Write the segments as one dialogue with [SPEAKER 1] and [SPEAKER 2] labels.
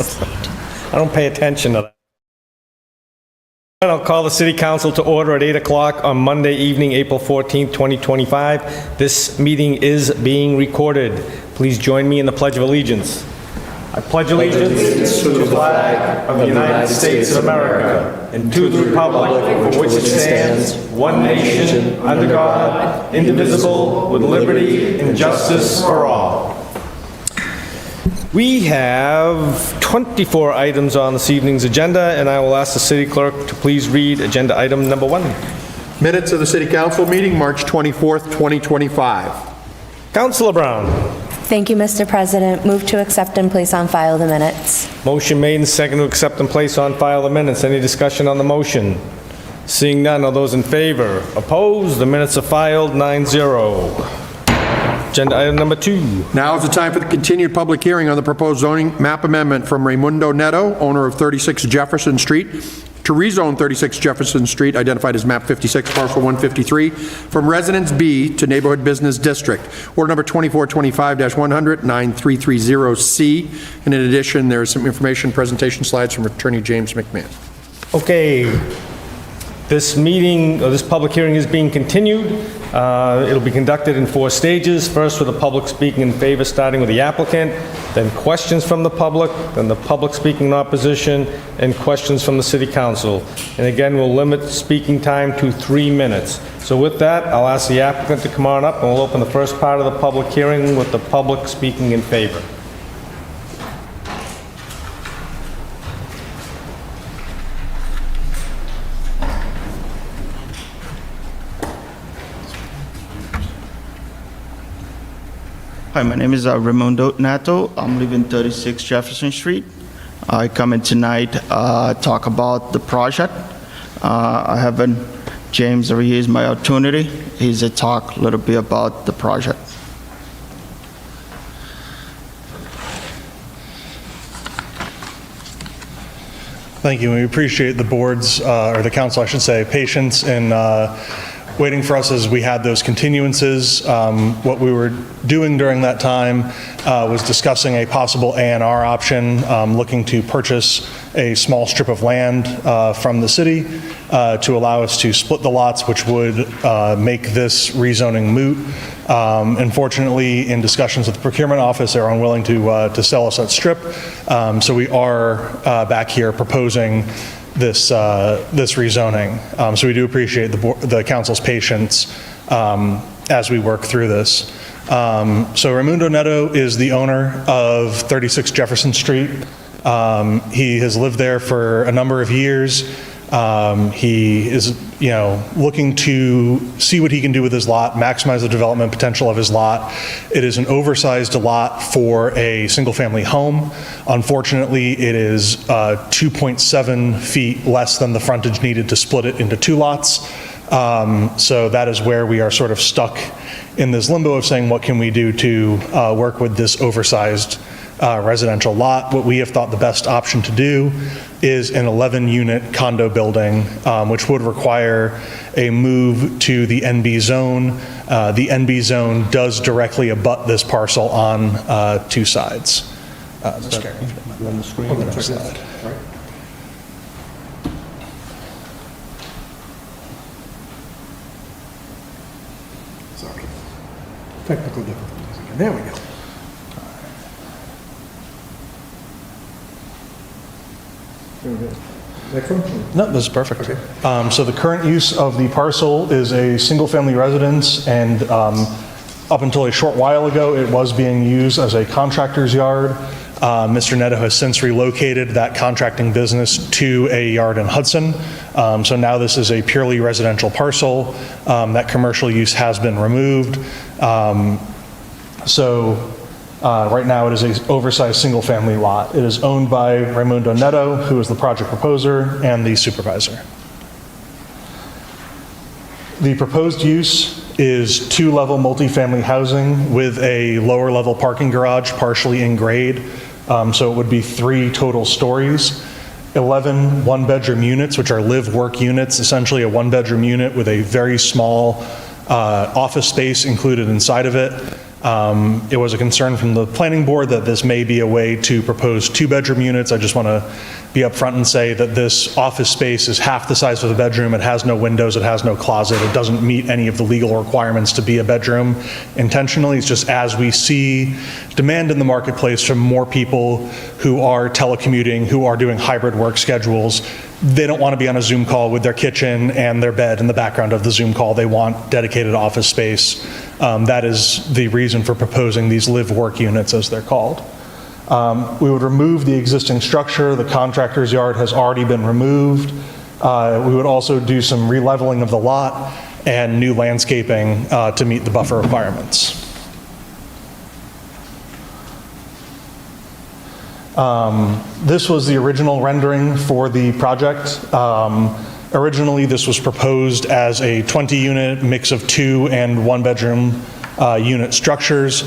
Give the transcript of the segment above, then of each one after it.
[SPEAKER 1] I don't pay attention to that. I'll call the City Council to order at 8 o'clock on Monday evening, April 14th, 2025. This meeting is being recorded. Please join me in the Pledge of Allegiance. I pledge allegiance to the flag of the United States of America and to the republic for which it stands, one nation, under God, indivisible, with liberty and justice for all. We have 24 items on this evening's agenda, and I will ask the city clerk to please read agenda item number 1.
[SPEAKER 2] Minutes of the City Council meeting, March 24th, 2025.
[SPEAKER 1] Councilor Brown.
[SPEAKER 3] Thank you, Mr. President. Move to accept and place on file the minutes.
[SPEAKER 1] Motion made and second to accept and place on file the minutes. Any discussion on the motion? Seeing none, all those in favor? Opposed? The minutes are filed 9-0. Agenda item number 2.
[SPEAKER 2] Now is the time for the continued public hearing on the proposed zoning map amendment from Raimundo Neto, owner of 36 Jefferson Street, to rezone 36 Jefferson Street, identified as map 56, parcel 153, from Residence B to Neighborhood Business District. Order number 2425-100, 9330C. And in addition, there is some information presentation slides from Attorney James McMahon.
[SPEAKER 1] Okay. This meeting, or this public hearing is being continued. It'll be conducted in 4 stages. First, with the public speaking in favor, starting with the applicant, then questions from the public, then the public speaking in opposition, and questions from the City Council. And again, we'll limit speaking time to 3 minutes. So with that, I'll ask the applicant to come on up, and we'll open the first part of the public hearing with the public speaking in favor.
[SPEAKER 4] Hi, my name is Raimundo Neto. I'm living 36 Jefferson Street. I come in tonight talk about the project. I have James over here is my opportunity. He's a talk a little bit about the project.
[SPEAKER 5] Thank you. We appreciate the board's, or the council, I should say, patience in waiting for us as we had those continuances. What we were doing during that time was discussing a possible A&R option, looking to purchase a small strip of land from the city to allow us to split the lots, which would make this rezoning moot. Unfortunately, in discussions with the procurement office, they're unwilling to sell us that strip. So we are back here proposing this rezoning. So we do appreciate the council's patience as we work through this. So Raimundo Neto is the owner of 36 Jefferson Street. He has lived there for a number of years. He is, looking to see what he can do with his lot, maximize the development potential of his lot. It is an oversized lot for a single-family home. Unfortunately, it is 2.7 feet less than the frontage needed to split it into 2 lots. So that is where we are sort of stuck in this limbo of saying, what can we do to work with this oversized residential lot? What we have thought the best option to do is an 11-unit condo building, which would require a move to the NB zone. The NB zone does directly abut this parcel on 2 sides. Mr. Chairman, on the screen, the next slide. Right.
[SPEAKER 2] Sorry. Technical difficulties again. There we go.
[SPEAKER 5] No, this is perfect. Okay. So the current use of the parcel is a single-family residence, and up until a short while ago, it was being used as a contractor's yard. Mr. Neto has since relocated that contracting business to a yard in Hudson. So now this is a purely residential parcel. That commercial use has been removed. Right now it is an oversized single-family lot. It is owned by Raimundo Neto, who is the project proposer and the supervisor. The proposed use is 2-level multifamily housing with a lower-level parking garage partially in grade. So it would be 3 total stories. 11 one-bedroom units, which are live-work units, essentially a one-bedroom unit with a very small office space included inside of it. It was a concern from the planning board that this may be a way to propose 2-bedroom units. I just want to be upfront and say that this office space is half the size of a bedroom. It has no windows, it has no closet, it doesn't meet any of the legal requirements to be a bedroom intentionally. It's just as we see demand in the marketplace from more people who are telecommuting, who are doing hybrid work schedules, they don't want to be on a Zoom call with their kitchen and their bed in the background of the Zoom call. They want dedicated office space. That is the reason for proposing these live-work units, as they're called. We would remove the existing structure. The contractor's yard has already been removed. We would also do some re-leveling of the lot and new landscaping to meet the buffer requirements. This was the original rendering for the project. Originally, this was proposed as a 20-unit mix of 2 and 1-bedroom unit structures.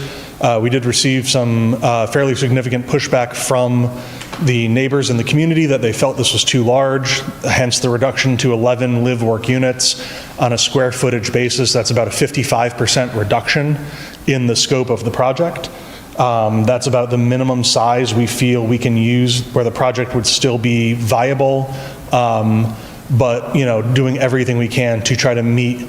[SPEAKER 5] We did receive some fairly significant pushback from the neighbors in the community that they felt this was too large, hence the reduction to 11 live-work units on a square footage basis. That's about a 55% reduction in the scope of the project. That's about the minimum size we feel we can use where the project would still be viable, but doing everything we can to try to meet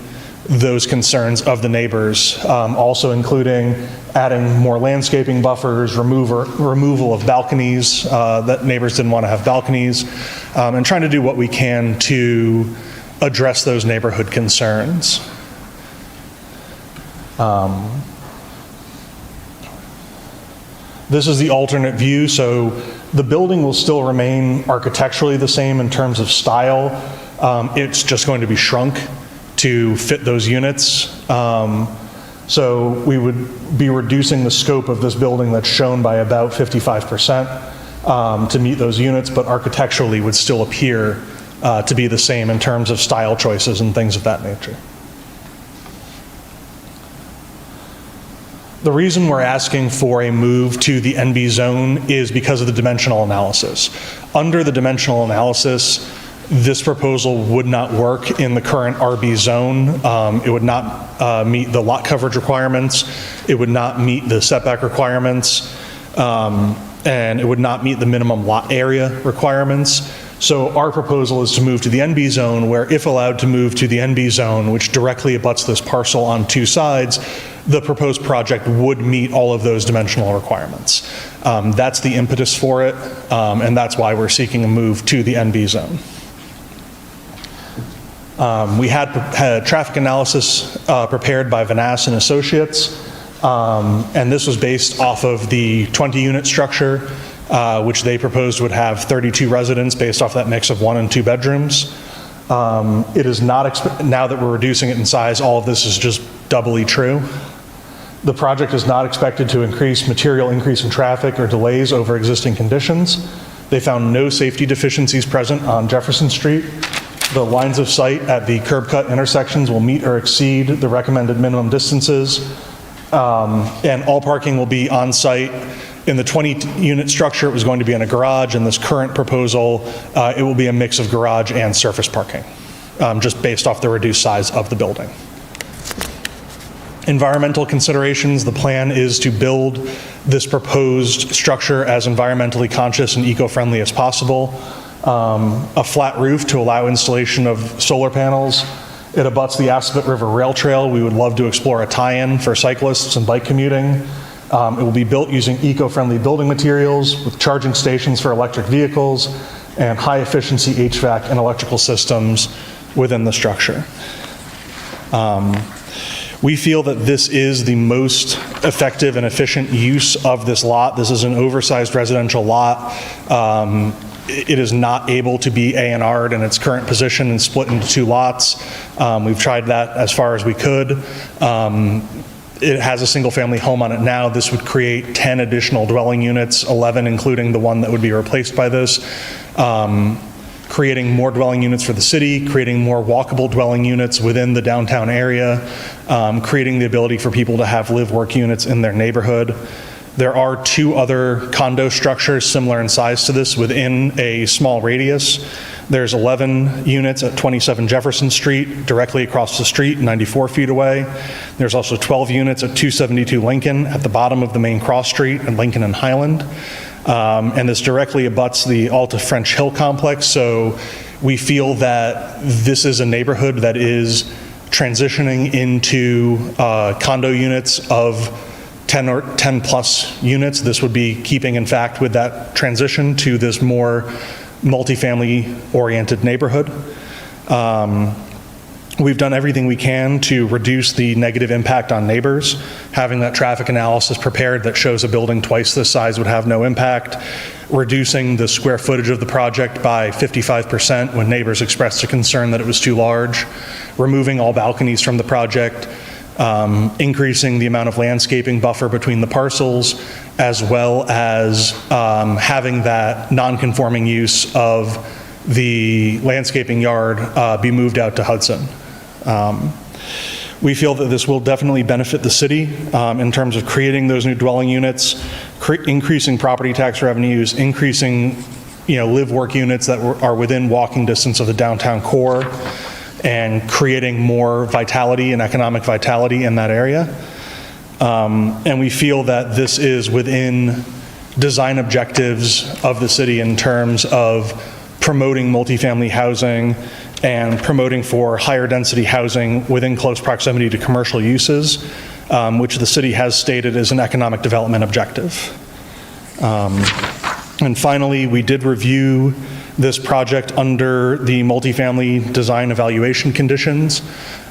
[SPEAKER 5] those concerns of the neighbors, also including adding more landscaping buffers, removal of balconies, that neighbors didn't want to have balconies, and trying to do what we can to address those neighborhood concerns. This is the alternate view, so the building will still remain architecturally the same in terms of style. It's just going to be shrunk to fit those units. So we would be reducing the scope of this building that's shown by about 55% to meet those units, but architecturally would still appear to be the same in terms of style choices and things of that nature. The reason we're asking for a move to the NB zone is because of the dimensional analysis. Under the dimensional analysis, this proposal would not work in the current RB zone. It would not meet the lot coverage requirements. It would not meet the setback requirements. And it would not meet the minimum lot area requirements. So our proposal is to move to the NB zone, where if allowed to move to the NB zone, which directly abuts this parcel on 2 sides, the proposed project would meet all of those dimensional requirements. That's the impetus for it, and that's why we're seeking a move to the NB zone. We had traffic analysis prepared by Vanass and Associates, and this was based off of the 20-unit structure, which they proposed would have 32 residents based off that mix of 1 and 2 bedrooms. It is not, now that we're reducing it in size, all of this is just doubly true. The project is not expected to material increase in traffic or delays over existing conditions. They found no safety deficiencies present on Jefferson Street. The lines of sight at the curb cut intersections will meet or exceed the recommended minimum distances. And all parking will be on site. In the 20-unit structure, it was going to be in a garage. In this current proposal, it will be a mix of garage and surface parking, just based off the reduced size of the building. Environmental considerations, the plan is to build this proposed structure as environmentally conscious and eco-friendly as possible. A flat roof to allow installation of solar panels. It abuts the Assabet River Rail Trail. We would love to explore a tie-in for cyclists and bike commuting. It will be built using eco-friendly building materials with charging stations for electric vehicles and high-efficiency HVAC and electrical systems within the structure. We feel that this is the most effective and efficient use of this lot. This is an oversized residential lot. It is not able to be A&R'd in its current position and split into 2 lots. We've tried that as far as we could. It has a single-family home on it now. This would create 10 additional dwelling units, 11 including the one that would be replaced by this. Creating more dwelling units for the city, creating more walkable dwelling units within the downtown area, creating the ability for people to have live-work units in their neighborhood. There are 2 other condo structures similar in size to this within a small radius. There's 11 units at 27 Jefferson Street, directly across the street, 94 feet away. There's also 12 units at 272 Lincoln, at the bottom of the main cross street in Lincoln and Highland. And this directly abuts the Alta French Hill complex, so we feel that this is a neighborhood that is transitioning into condo units of 10 or 10 plus units. This would be keeping, in fact, with that transition to this more multifamily oriented neighborhood. We've done everything we can to reduce the negative impact on neighbors. Having that traffic analysis prepared that shows a building twice this size would have no impact. Reducing the square footage of the project by 55% when neighbors expressed a concern that it was too large. Removing all balconies from the project. Increasing the amount of landscaping buffer between the parcels, as well as having that non-conforming use of the landscaping yard be moved out to Hudson. We feel that this will definitely benefit the city in terms of creating those new dwelling units, increasing property tax revenues, increasing, live-work units that are within walking distance of the downtown core, and creating more vitality and economic vitality in that area. And we feel that this is within design objectives of the city in terms of promoting multifamily housing and promoting for higher density housing within close proximity to commercial uses, which the city has stated is an economic development objective. And finally, we did review this project under the multifamily design evaluation conditions.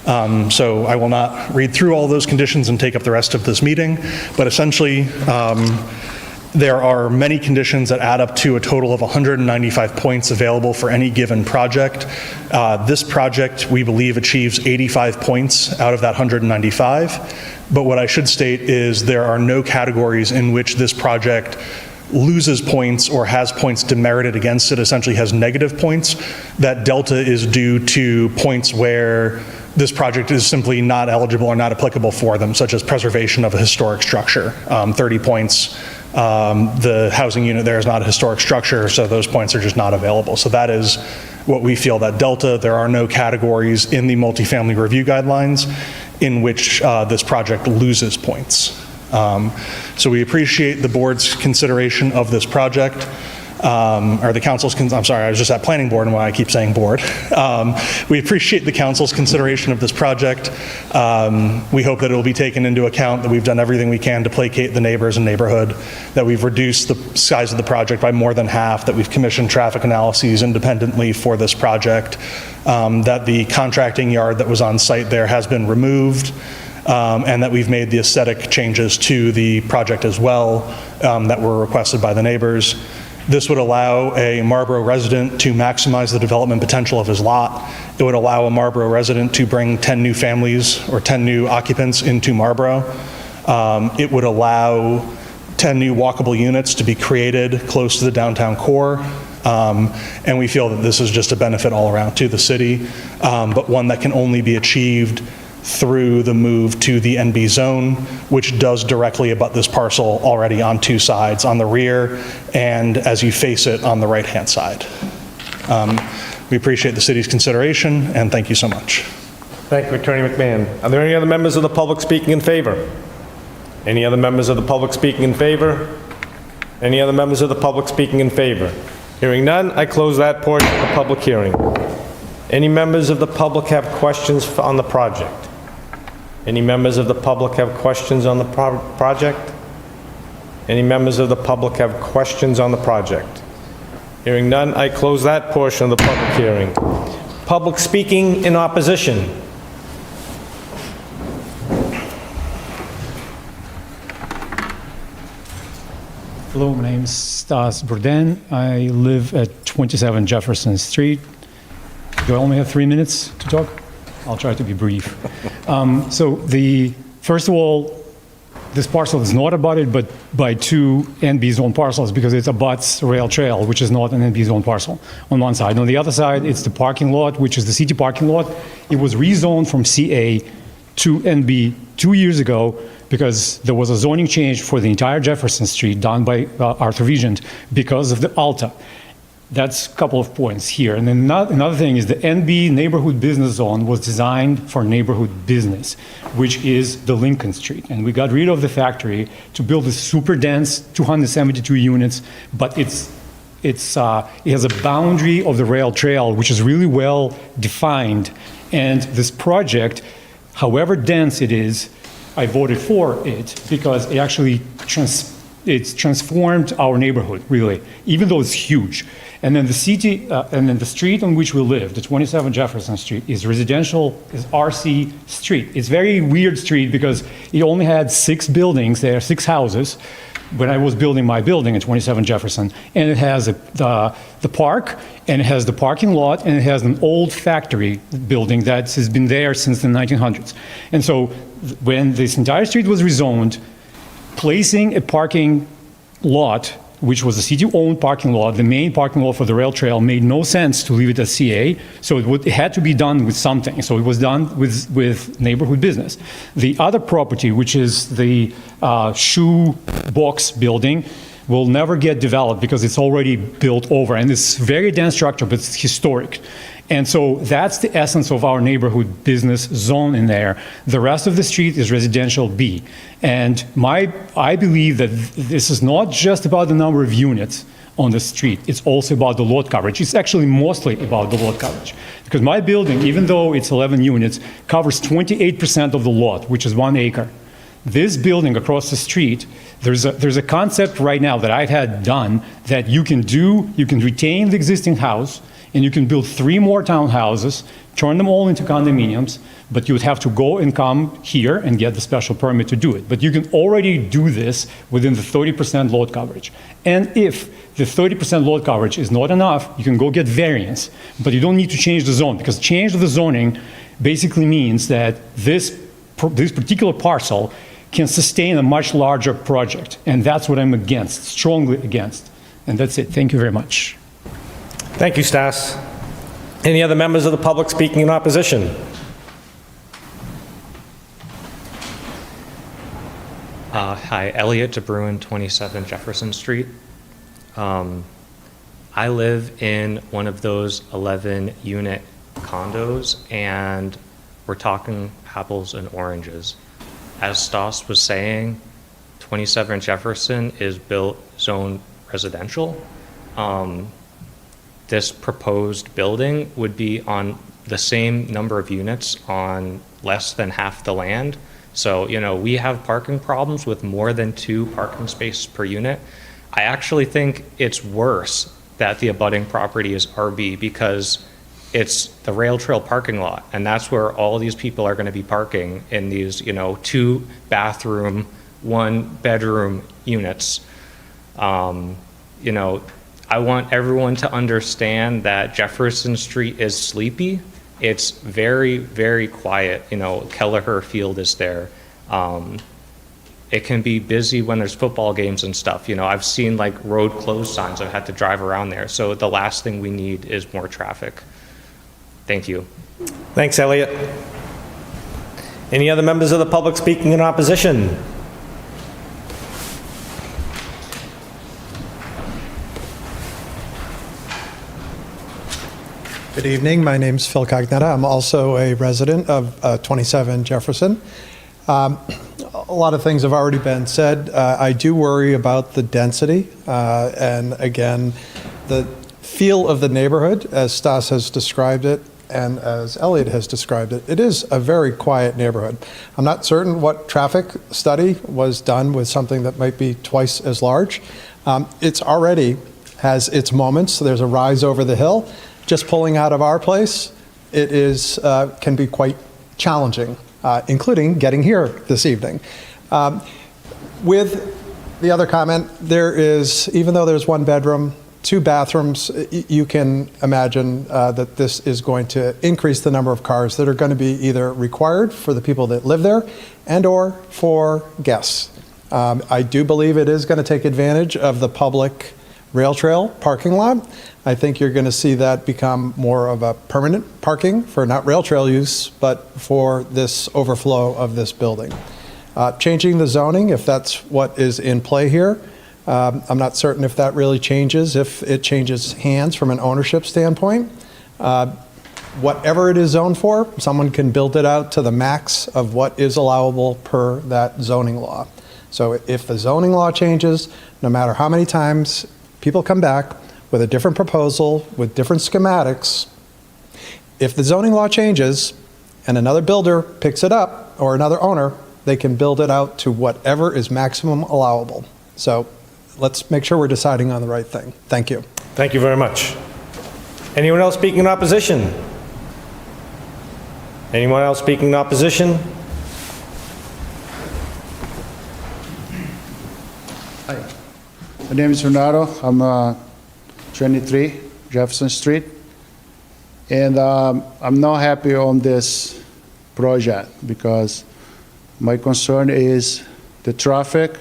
[SPEAKER 5] So I will not read through all those conditions and take up the rest of this meeting, but essentially there are many conditions that add up to a total of 195 points available for any given project. This project, we believe, achieves 85 points out of that 195. But what I should state is there are no categories in which this project loses points or has points demerited against it, essentially has negative points. That delta is due to points where this project is simply not eligible or not applicable for them, such as preservation of a historic structure. 30 points, the housing unit there is not a historic structure, so those points are just not available. So that is what we feel, that delta. There are no categories in the multifamily review guidelines in which this project loses points. So we appreciate the board's consideration of this project, or the council's, I'm sorry, I was just at planning board and why I keep saying board. We appreciate the council's consideration of this project. We hope that it will be taken into account that we've done everything we can to placate the neighbors and neighborhood, that we've reduced the size of the project by more than half, that we've commissioned traffic analyses independently for this project, that the contracting yard that was on site there has been removed, and that we've made the aesthetic changes to the project as well that were requested by the neighbors. This would allow a Marlboro resident to maximize the development potential of his lot. It would allow a Marlboro resident to bring 10 new families or 10 new occupants into Marlboro. It would allow 10 new walkable units to be created close to the downtown core. And we feel that this is just a benefit all around to the city, but one that can only be achieved through the move to the NB zone, which does directly abut this parcel already on 2 sides, on the rear and as you face it on the right-hand side. We appreciate the city's consideration, and thank you so much.
[SPEAKER 1] Thank you, Attorney McMahon. Are there any other members of the public speaking in favor? Any other members of the public speaking in favor? Any other members of the public speaking in favor? Hearing none, I close that portion of the public hearing. Any members of the public have questions on the project? Any members of the public have questions on the project? Any members of the public have questions on the project? Hearing none, I close that portion of the public hearing. Public speaking in opposition.
[SPEAKER 6] Hello, my name is Stas Burden. I live at 27 Jefferson Street. Do I only have 3 minutes to talk? I'll try to be brief. First of all, this parcel is not abutted but by 2 NB zone parcels because it abuts rail trail, which is not an NB zone parcel on one side. On the other side, it's the parking lot, which is the city parking lot. It was rezoned from CA to NB 2 years ago because there was a zoning change for the entire Jefferson Street done by Arthur Vigent because of the Alta. That's a couple of points here. And then another thing is the NB neighborhood business zone was designed for neighborhood business, which is the Lincoln Street. And we got rid of the factory to build a super dense 272 units, but it has a boundary of the rail trail, which is really well defined. And this project, however dense it is, I voted for it because it actually it's transformed our neighborhood, really, even though it's huge. And then the street on which we live, the 27 Jefferson Street, is residential, is RC street. It's a very weird street because it only had 6 buildings there, 6 houses, when I was building my building at 27 Jefferson. And it has the park, and it has the parking lot, and it has an old factory building that has been there since the 1900s. And so when this entire street was rezoned, placing a parking lot, which was a city-owned parking lot, the main parking lot for the rail trail, made no sense to leave it as CA, so it had to be done with something. So it was done with neighborhood business. The other property, which is the shoe box building, will never get developed because it's already built over, and it's very dense structure, but it's historic. And so that's the essence of our neighborhood business zone in there. The rest of the street is residential B. And I believe that this is not just about the number of units on the street, it's also about the lot coverage. It's actually mostly about the lot coverage. Because my building, even though it's 11 units, covers 28% of the lot, which is 1 acre. This building across the street, there's a concept right now that I've had done that you can retain the existing house, and you can build 3 more townhouses, turn them all into condominiums, but you would have to go and come here and get the special permit to do it. But you can already do this within the 30% load coverage. And if the 30% load coverage is not enough, you can go get variance, but you don't need to change the zone, because change of the zoning basically means that this particular parcel can sustain a much larger project. And that's what I'm against, strongly against. And that's it. Thank you very much.
[SPEAKER 1] Thank you, Stas. Any other members of the public speaking in opposition?
[SPEAKER 7] Hi, Elliot DeBruin, 27 Jefferson Street. I live in one of those 11-unit condos, and we're talking apples and oranges. As Stas was saying, 27 Jefferson is built zone residential. This proposed building would be on the same number of units on less than half the land. So, we have parking problems with more than 2 parking spaces per unit. I actually think it's worse that the abutting property is RB because it's the rail trail parking lot, and that's where all these people are going to be parking in these, 2 bathroom, 1 bedroom units. I want everyone to understand that Jefferson Street is sleepy. It's very, very quiet. Kelleher Field is there. It can be busy when there's football games and stuff. I've seen road closed signs. I've had to drive around there. So the last thing we need is more traffic. Thank you.
[SPEAKER 1] Thanks, Elliot. Any other members of the public speaking in opposition?
[SPEAKER 8] Good evening. My name's Phil Cognetta. I'm also a resident of 27 Jefferson. A lot of things have already been said. I do worry about the density and, again, the feel of the neighborhood, as Stas has described it and as Elliot has described it. It is a very quiet neighborhood. I'm not certain what traffic study was done with something that might be twice as large. It's already has its moments. There's a rise over the hill. Just pulling out of our place, it is can be quite challenging, including getting here this evening. With the other comment, there is, even though there's 1 bedroom, 2 bathrooms, you can imagine that this is going to increase the number of cars that are going to be either required for the people that live there and or for guests. I do believe it is going to take advantage of the public rail trail parking lot. I think you're going to see that become more of a permanent parking for not rail trail use, but for this overflow of this building. Changing the zoning, if that's what is in play here, I'm not certain if that really changes, if it changes hands from an ownership standpoint. Whatever it is zoned for, someone can build it out to the max of what is allowable per that zoning law. So if the zoning law changes, no matter how many times people come back with a different proposal, with different schematics, if the zoning law changes and another builder picks it up, or another owner, they can build it out to whatever is maximum allowable. So let's make sure we're deciding on the right thing. Thank you.
[SPEAKER 1] Thank you very much. Anyone else speaking in opposition? Anyone else speaking in opposition?
[SPEAKER 9] My name is Renato. I'm 23 Jefferson Street. And I'm not happy on this project because my concern is the traffic,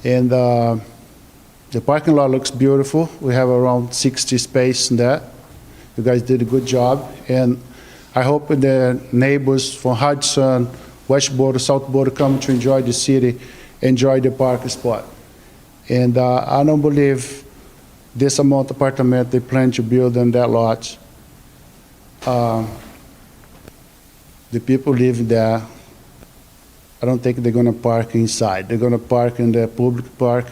[SPEAKER 9] and the parking lot looks beautiful. We have around 60 space in that. You guys did a good job. And I hope the neighbors from Hudson, West Border, South Border come to enjoy the city, enjoy the parking spot. And I don't believe this amount of apartment they plan to build on that lot. The people live there. I don't think they're going to park inside. They're going to park in the public park,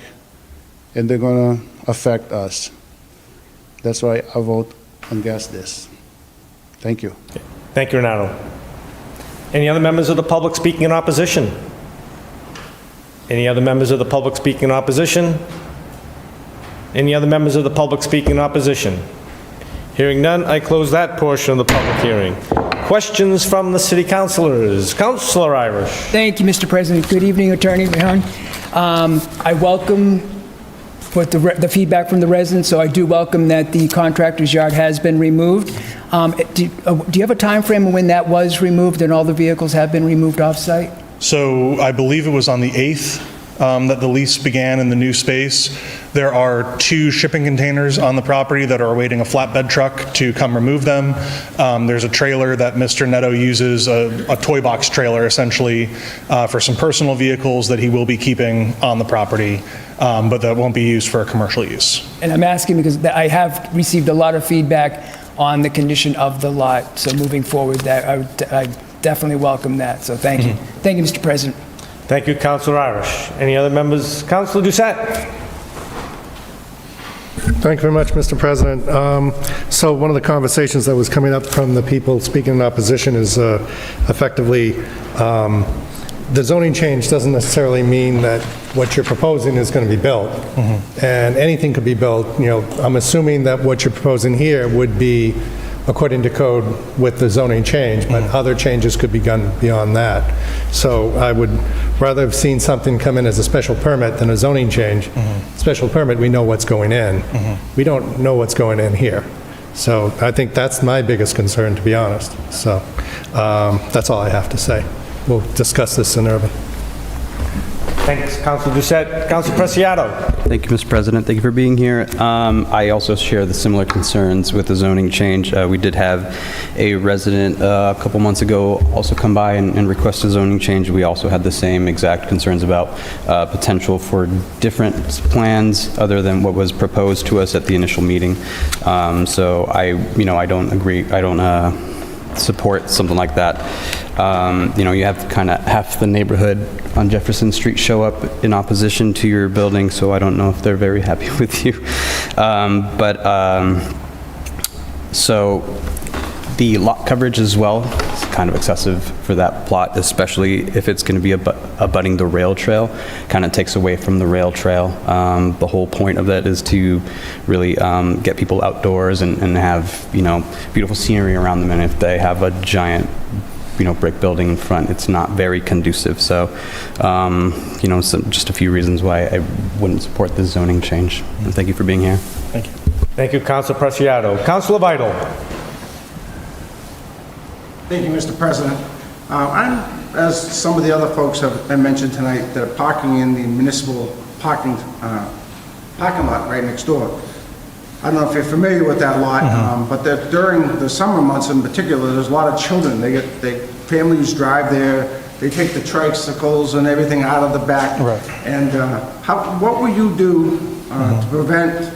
[SPEAKER 9] and they're going to affect us. That's why I vote against this. Thank you.
[SPEAKER 1] Thank you, Renato. Any other members of the public speaking in opposition? Any other members of the public speaking in opposition? Any other members of the public speaking in opposition? Hearing none, I close that portion of the public hearing. Questions from the city councilors. Councilor Irish.
[SPEAKER 10] Thank you, Mr. President. Good evening, Attorney Rehan. I welcome with the feedback from the residents, so I do welcome that the contractor's yard has been removed. Do you have a time frame when that was removed and all the vehicles have been removed off-site?
[SPEAKER 5] So I believe it was on the 8th that the lease began in the new space. There are 2 shipping containers on the property that are awaiting a flatbed truck to come remove them. There's a trailer that Mr. Neto uses, a toy box trailer essentially, for some personal vehicles that he will be keeping on the property, but that won't be used for commercial use.
[SPEAKER 10] And I'm asking because I have received a lot of feedback on the condition of the lot, so moving forward, that I definitely welcome that, so thank you. Thank you, Mr. President.
[SPEAKER 1] Thank you, Councilor Irish. Any other members? Councilor Doucette.
[SPEAKER 11] Thank you very much, Mr. President. So one of the conversations that was coming up from the people speaking in opposition is effectively the zoning change doesn't necessarily mean that what you're proposing is going to be built. And anything could be built. You know, I'm assuming that what you're proposing here would be according to code with the zoning change, but other changes could be done beyond that. So I would rather have seen something come in as a special permit than a zoning change. Special permit, we know what's going in. We don't know what's going in here. So I think that's my biggest concern, to be honest. So that's all I have to say. We'll discuss this in urban.
[SPEAKER 1] Thanks, Councilor Doucette. Councilor Preciado.
[SPEAKER 12] Thank you, Mr. President. Thank you for being here. I also share the similar concerns with the zoning change. We did have a resident a couple months ago also come by and request a zoning change. We also had the same exact concerns about potential for different plans other than what was proposed to us at the initial meeting. So I don't agree. I don't support something like that. You have kind of half the neighborhood on Jefferson Street show up in opposition to your building, so I don't know if they're very happy with you. So the lot coverage as well is kind of excessive for that plot, especially if it's going to be abutting the rail trail. Kind of takes away from the rail trail. The whole point of that is to really get people outdoors and have, beautiful scenery around them. And if they have a giant brick building in front, it's not very conducive. So, just a few reasons why I wouldn't support this zoning change. And thank you for being here.
[SPEAKER 5] Thank you.
[SPEAKER 1] Thank you, Councilor Preciado. Councilor Vital.
[SPEAKER 13] Thank you, Mr. President. As some of the other folks have mentioned tonight, they're parking in the municipal parking lot right next door. I don't know if you're familiar with that lot, but during the summer months in particular, there's a lot of children. Families drive there, they take the tricycles and everything out of the back.
[SPEAKER 5] Right.
[SPEAKER 13] And what will you do to prevent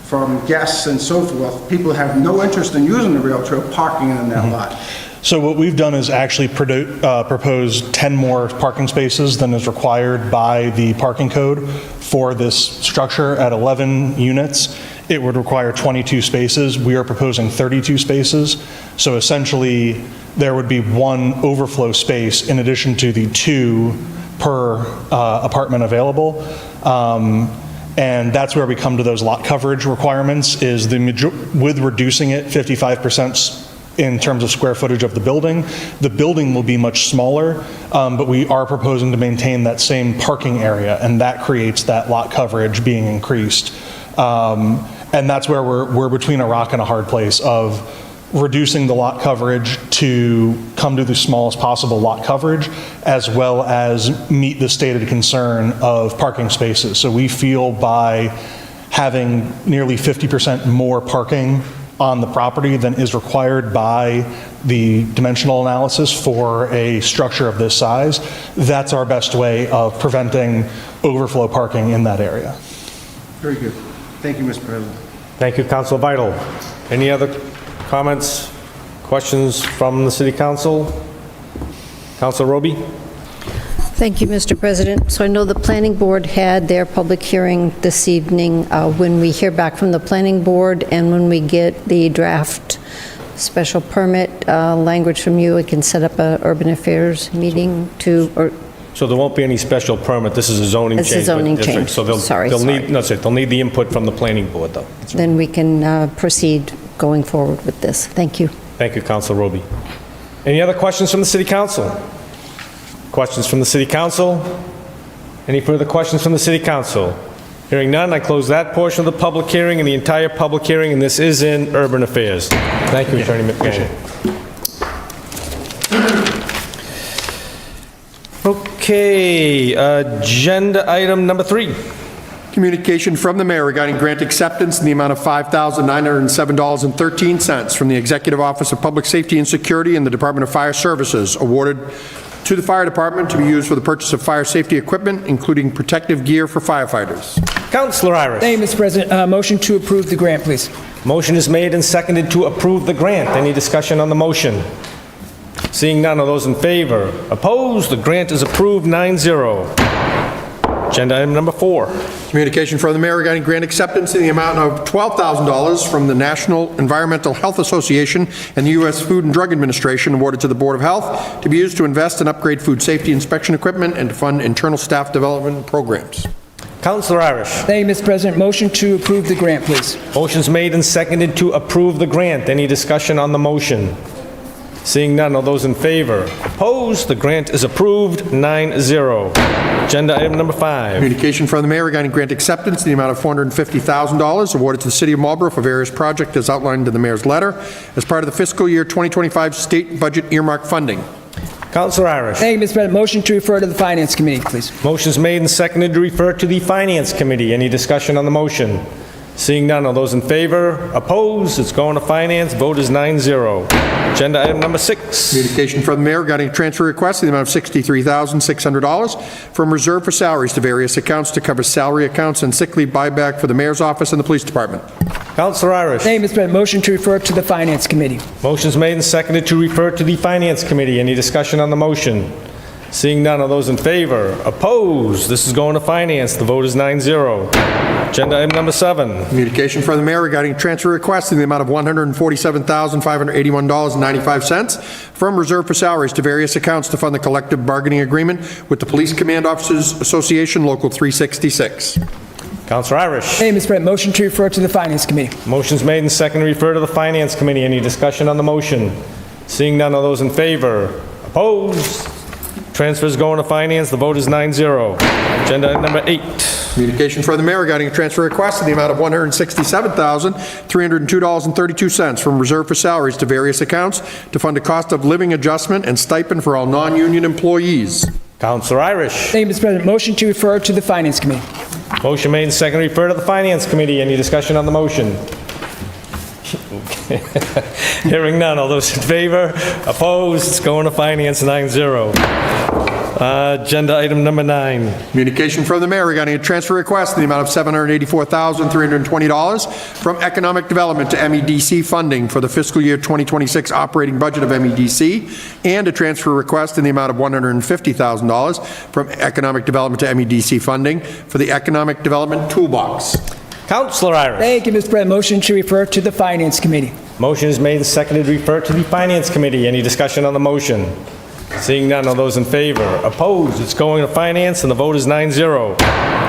[SPEAKER 13] from guests and so forth, people have no interest in using the rail trail, parking in that lot?
[SPEAKER 5] So what we've done is actually propose 10 more parking spaces than is required by the parking code for this structure. At 11 units, it would require 22 spaces. We are proposing 32 spaces. So essentially, there would be one overflow space in addition to the 2 per apartment available. And that's where we come to those lot coverage requirements, is with reducing it 55% in terms of square footage of the building will be much smaller, but we are proposing to maintain that same parking area, and that creates that lot coverage being increased. And that's where we're between a rock and a hard place of reducing the lot coverage to come to the smallest possible lot coverage, as well as meet the stated concern of parking spaces. So we feel by having nearly 50% more parking on the property than is required by the dimensional analysis for a structure of this size, that's our best way of preventing overflow parking in that area.
[SPEAKER 13] Very good. Thank you, Mr. President.
[SPEAKER 1] Thank you, Councilor Vital. Any other comments, questions from the City Council? Councilor Roby?
[SPEAKER 14] Thank you, Mr. President. So I know the Planning Board had their public hearing this evening. When we hear back from the Planning Board and when we get the draft special permit language from you, we can set up a Urban Affairs meeting to,
[SPEAKER 1] So there won't be any special permit, this is a zoning change.
[SPEAKER 14] It's a zoning
[SPEAKER 1] with district.
[SPEAKER 14] change.
[SPEAKER 1] So they'll
[SPEAKER 14] Sorry.
[SPEAKER 1] they'll need the input from the Planning Board, though.
[SPEAKER 14] then we can proceed going forward with this. Thank you.
[SPEAKER 1] Thank you, Councilor Roby. Any other questions from the City Council? Questions from the City Council? Any further questions from the City Council? Hearing none, I close that portion of the public hearing and the entire public hearing, and this is in Urban Affairs. Thank you, Attorney McMahon. Okay, agenda item number 3.
[SPEAKER 2] Communication from the mayor regarding grant acceptance in the amount of $5,907.13 from the Executive Office of Public Safety and Security and the Department of Fire Services, awarded to the fire department to be used for the purchase of fire safety equipment, including protective gear for firefighters.
[SPEAKER 1] Councilor Irish.
[SPEAKER 10] Thank you, Mr. President. Motion to approve the grant, please.
[SPEAKER 1] Motion is made and seconded to approve the grant. Any discussion on the motion? Seeing none, of those in favor? Opposed? The grant is approved 9-0. Agenda item number 4.
[SPEAKER 2] Communication from the mayor regarding grant acceptance in the amount of $12,000 from the National Environmental Health Association and the U.S. Food and Drug Administration, awarded to the Board of Health to be used to invest and upgrade food safety inspection equipment and to fund internal staff development programs.
[SPEAKER 1] Councilor Irish.
[SPEAKER 10] Thank you, Mr. President. Motion to approve the grant, please.
[SPEAKER 1] Motion's made and seconded to approve the grant. Any discussion on the motion? Seeing none, all those in favor? Opposed? The grant is approved 9-0. Agenda item number 5.
[SPEAKER 2] Communication from the mayor regarding grant acceptance in the amount of $450,000 awarded to the city of Marlborough for various projects as outlined in the mayor's letter as part of the fiscal year 2025 state budget earmark funding.
[SPEAKER 1] Councilor Irish.
[SPEAKER 10] Thank you, Mr. President. Motion to refer to the Finance Committee, please.
[SPEAKER 1] Motion's made and seconded to refer to the Finance Committee. Any discussion on the motion? Seeing none, all those in favor? Opposed? It's going to Finance. Vote is 9-0. Agenda item number 6.
[SPEAKER 2] Communication from the mayor regarding a transfer request in the amount of $63,600 from reserve for salaries to various accounts to cover salary accounts and sick leave buyback for the mayor's office and the police department.
[SPEAKER 1] Councilor Irish.
[SPEAKER 10] Thank you, Mr. President. Motion to refer to the Finance Committee.
[SPEAKER 1] Motion's made and seconded to refer to the Finance Committee. Any discussion on the motion? Seeing none, all those in favor? Opposed? This is going to Finance. The vote is 9-0. Agenda item number 7.
[SPEAKER 2] Communication from the mayor regarding transfer request in the amount of $147,581.95 from reserve for salaries to various accounts to fund the collective bargaining agreement with the Police Command Officers Association, Local 366.
[SPEAKER 1] Councilor Irish.
[SPEAKER 10] Thank you, Mr. President. Motion to refer to the Finance Committee.
[SPEAKER 1] Motion's made and seconded to refer to the Finance Committee. Any discussion on the motion? Seeing none, all those in favor? Opposed? Transfers going to Finance. The vote is 9-0. Agenda item number 8.
[SPEAKER 2] Communication from the mayor regarding a transfer request in the amount of $167,302.32 from reserve for salaries to various accounts to fund a cost of living adjustment and stipend for all non-union employees.
[SPEAKER 1] Councilor Irish.
[SPEAKER 10] Thank you, Mr. President. Motion to refer to the Finance Committee.
[SPEAKER 1] Motion made and seconded to refer to the Finance Committee. Any discussion on the motion? Hearing none. All those in favor? Opposed? It's going to Finance 9-0. Agenda item number 9.
[SPEAKER 2] Communication from the mayor regarding a transfer request in the amount of $784,320 from Economic Development to MEDC funding for the fiscal year 2026 operating budget of MEDC, and a transfer request in the amount of $150,000 from Economic Development to MEDC funding for the Economic Development Toolbox.
[SPEAKER 1] Councilor Irish.
[SPEAKER 10] Thank you, Mr. President. Motion to refer to the Finance Committee.
[SPEAKER 1] Motion is made and seconded to refer to the Finance Committee. Any discussion on the motion? Seeing none, all those in favor? Opposed? It's going to Finance, and the vote is 9-0.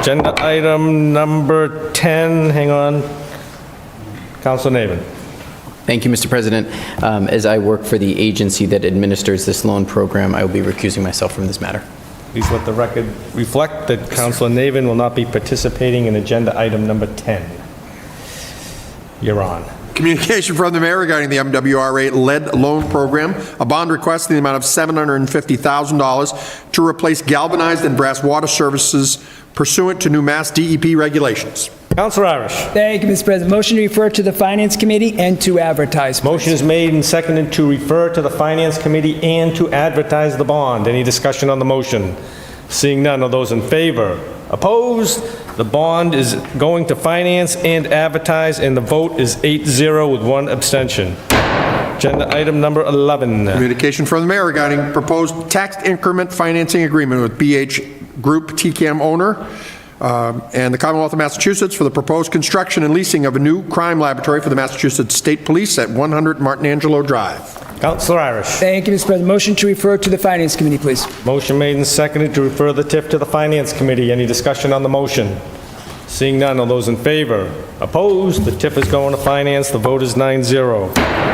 [SPEAKER 1] Agenda item number 10, hang on. Councilor Navin.
[SPEAKER 15] Thank you, Mr. President. As I work for the agency that administers this loan program, I will be recusing myself from this matter.
[SPEAKER 1] Please let the record reflect that Councilor Navin will not be participating in agenda item number 10. You're on.
[SPEAKER 2] Communication from the mayor regarding the MWRA lead loan program, a bond request in the amount of $750,000 to replace galvanized and brass water services pursuant to new Mass DEP regulations.
[SPEAKER 1] Councilor Irish.
[SPEAKER 10] Thank you, Mr. President. Motion to refer to the Finance Committee and to advertise. Please.
[SPEAKER 1] Motion is made and seconded to refer to the Finance Committee and to advertise the bond. Any discussion on the motion? Seeing none, all those in favor? Opposed? The bond is going to Finance and advertise, and the vote is 8-0 with 1 abstention. Agenda item number 11.
[SPEAKER 2] Communication from the mayor regarding proposed tax increment financing agreement with BH Group TCAM owner and the Commonwealth of Massachusetts for the proposed construction and leasing of a new crime laboratory for the Massachusetts State Police at 100 Martin Angelo Drive.
[SPEAKER 1] Councilor Irish.
[SPEAKER 10] Thank you, Mr. President. Motion to refer to the Finance Committee, please.
[SPEAKER 1] Motion made and seconded to refer the TIF to the Finance Committee. Any discussion on the motion? Seeing none, all those in favor? Opposed? The TIF is going to Finance. The vote is 9-0.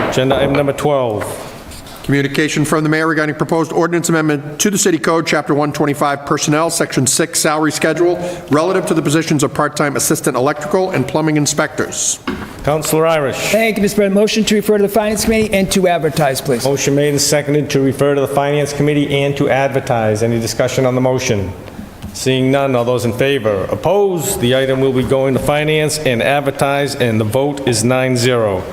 [SPEAKER 1] Agenda item number 12.
[SPEAKER 2] Communication from the mayor regarding proposed ordinance amendment to the City Code, Chapter 125, Personnel, Section 6, Salary Schedule, relative to the positions of part-time assistant electrical and plumbing inspectors.
[SPEAKER 1] Councilor Irish.
[SPEAKER 10] Thank you, Mr. President. Motion to refer to the Finance Committee and to advertise, please.
[SPEAKER 1] Motion made and seconded to refer to the Finance Committee and to advertise. Any discussion on the motion? Seeing none, all those in favor? Opposed? The item will be going to Finance and advertise, and the vote is 9-0.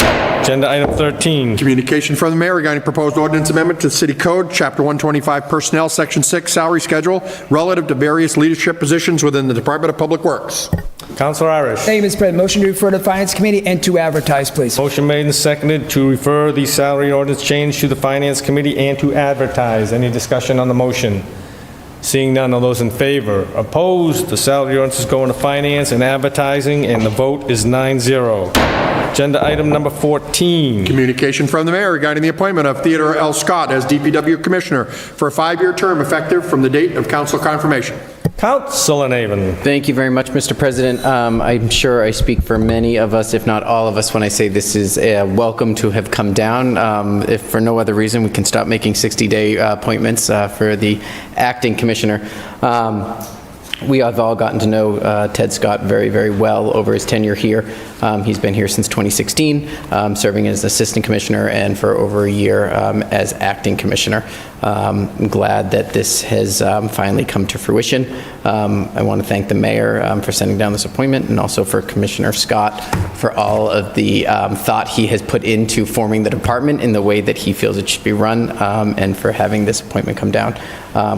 [SPEAKER 1] Agenda item 13.
[SPEAKER 2] Communication from the mayor regarding proposed ordinance amendment to the City Code, Chapter 125, Personnel, Section 6, Salary Schedule, relative to various leadership positions within the Department of Public Works.
[SPEAKER 1] Councilor Irish.
[SPEAKER 10] Thank you, Mr. President. Motion to refer to the Finance Committee and to advertise, please.
[SPEAKER 1] Motion made and seconded to refer the salary ordinance change to the Finance Committee and to advertise. Any discussion on the motion? Seeing none, all those in favor? Opposed? The salary ordinance is going to Finance and advertising, and the vote is 9-0. Agenda item number 14.
[SPEAKER 2] Communication from the mayor regarding the appointment of Theodore L. Scott as DPW Commissioner for a 5-year term effective from the date of council confirmation.
[SPEAKER 1] Councilor Navin.
[SPEAKER 15] Thank you very much, Mr. President. I'm sure I speak for many of us, if not all of us, when I say this is welcome to have come down. If for no other reason, we can stop making 60-day appointments for the acting commissioner. We have all gotten to know Ted Scott very, very well over his tenure here. He's been here since 2016, serving as assistant commissioner, and for over a year as acting commissioner. I'm glad that this has finally come to fruition. I want to thank the mayor for sending down this appointment, and also for Commissioner Scott for all of the thought he has put into forming the department in the way that he feels it should be run, and for having this appointment come down.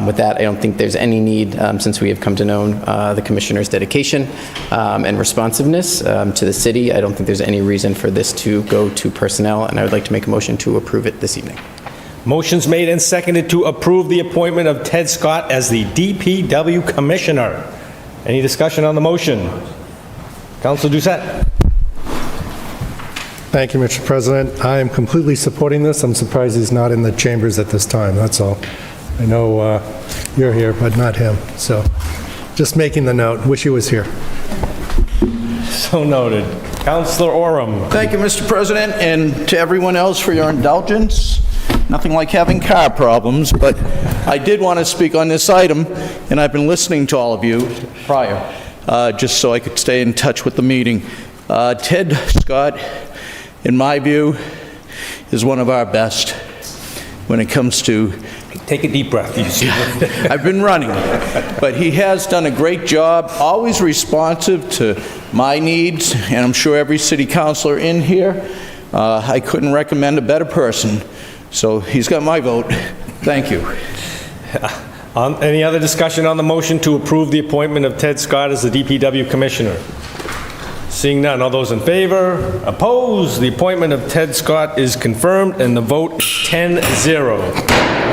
[SPEAKER 15] With that, I don't think there's any need, since we have come to know the commissioner's dedication and responsiveness to the city. I don't think there's any reason for this to go to personnel, and I would like to make a motion to approve it this evening.
[SPEAKER 1] Motion's made and seconded to approve the appointment of Ted Scott as the DPW Commissioner. Any discussion on the motion? Councilor Doucette.
[SPEAKER 11] Thank you, Mr. President. I am completely supporting this. I'm surprised he's not in the chambers at this time, that's all. I know you're here, but not him. So just making the note. Wish he was here.
[SPEAKER 1] So noted. Councilor Oram.
[SPEAKER 16] Thank you, Mr. President, and to everyone else for your indulgence. Nothing like having car problems, but I did want to speak on this item, and I've been listening to all of you prior, just so I could stay in touch with the meeting. Ted Scott, in my view, is one of our best when it comes to...
[SPEAKER 1] Take a deep breath.
[SPEAKER 16] I've been running, but he has done a great job, always responsive to my needs, and I'm sure every city councilor in here. I couldn't recommend a better person, so he's got my vote. Thank you.
[SPEAKER 1] Any other discussion on the motion to approve the appointment of Ted Scott as the DPW Commissioner? Seeing none, all those in favor? Opposed? The appointment of Ted Scott is confirmed, and the vote is 10-0.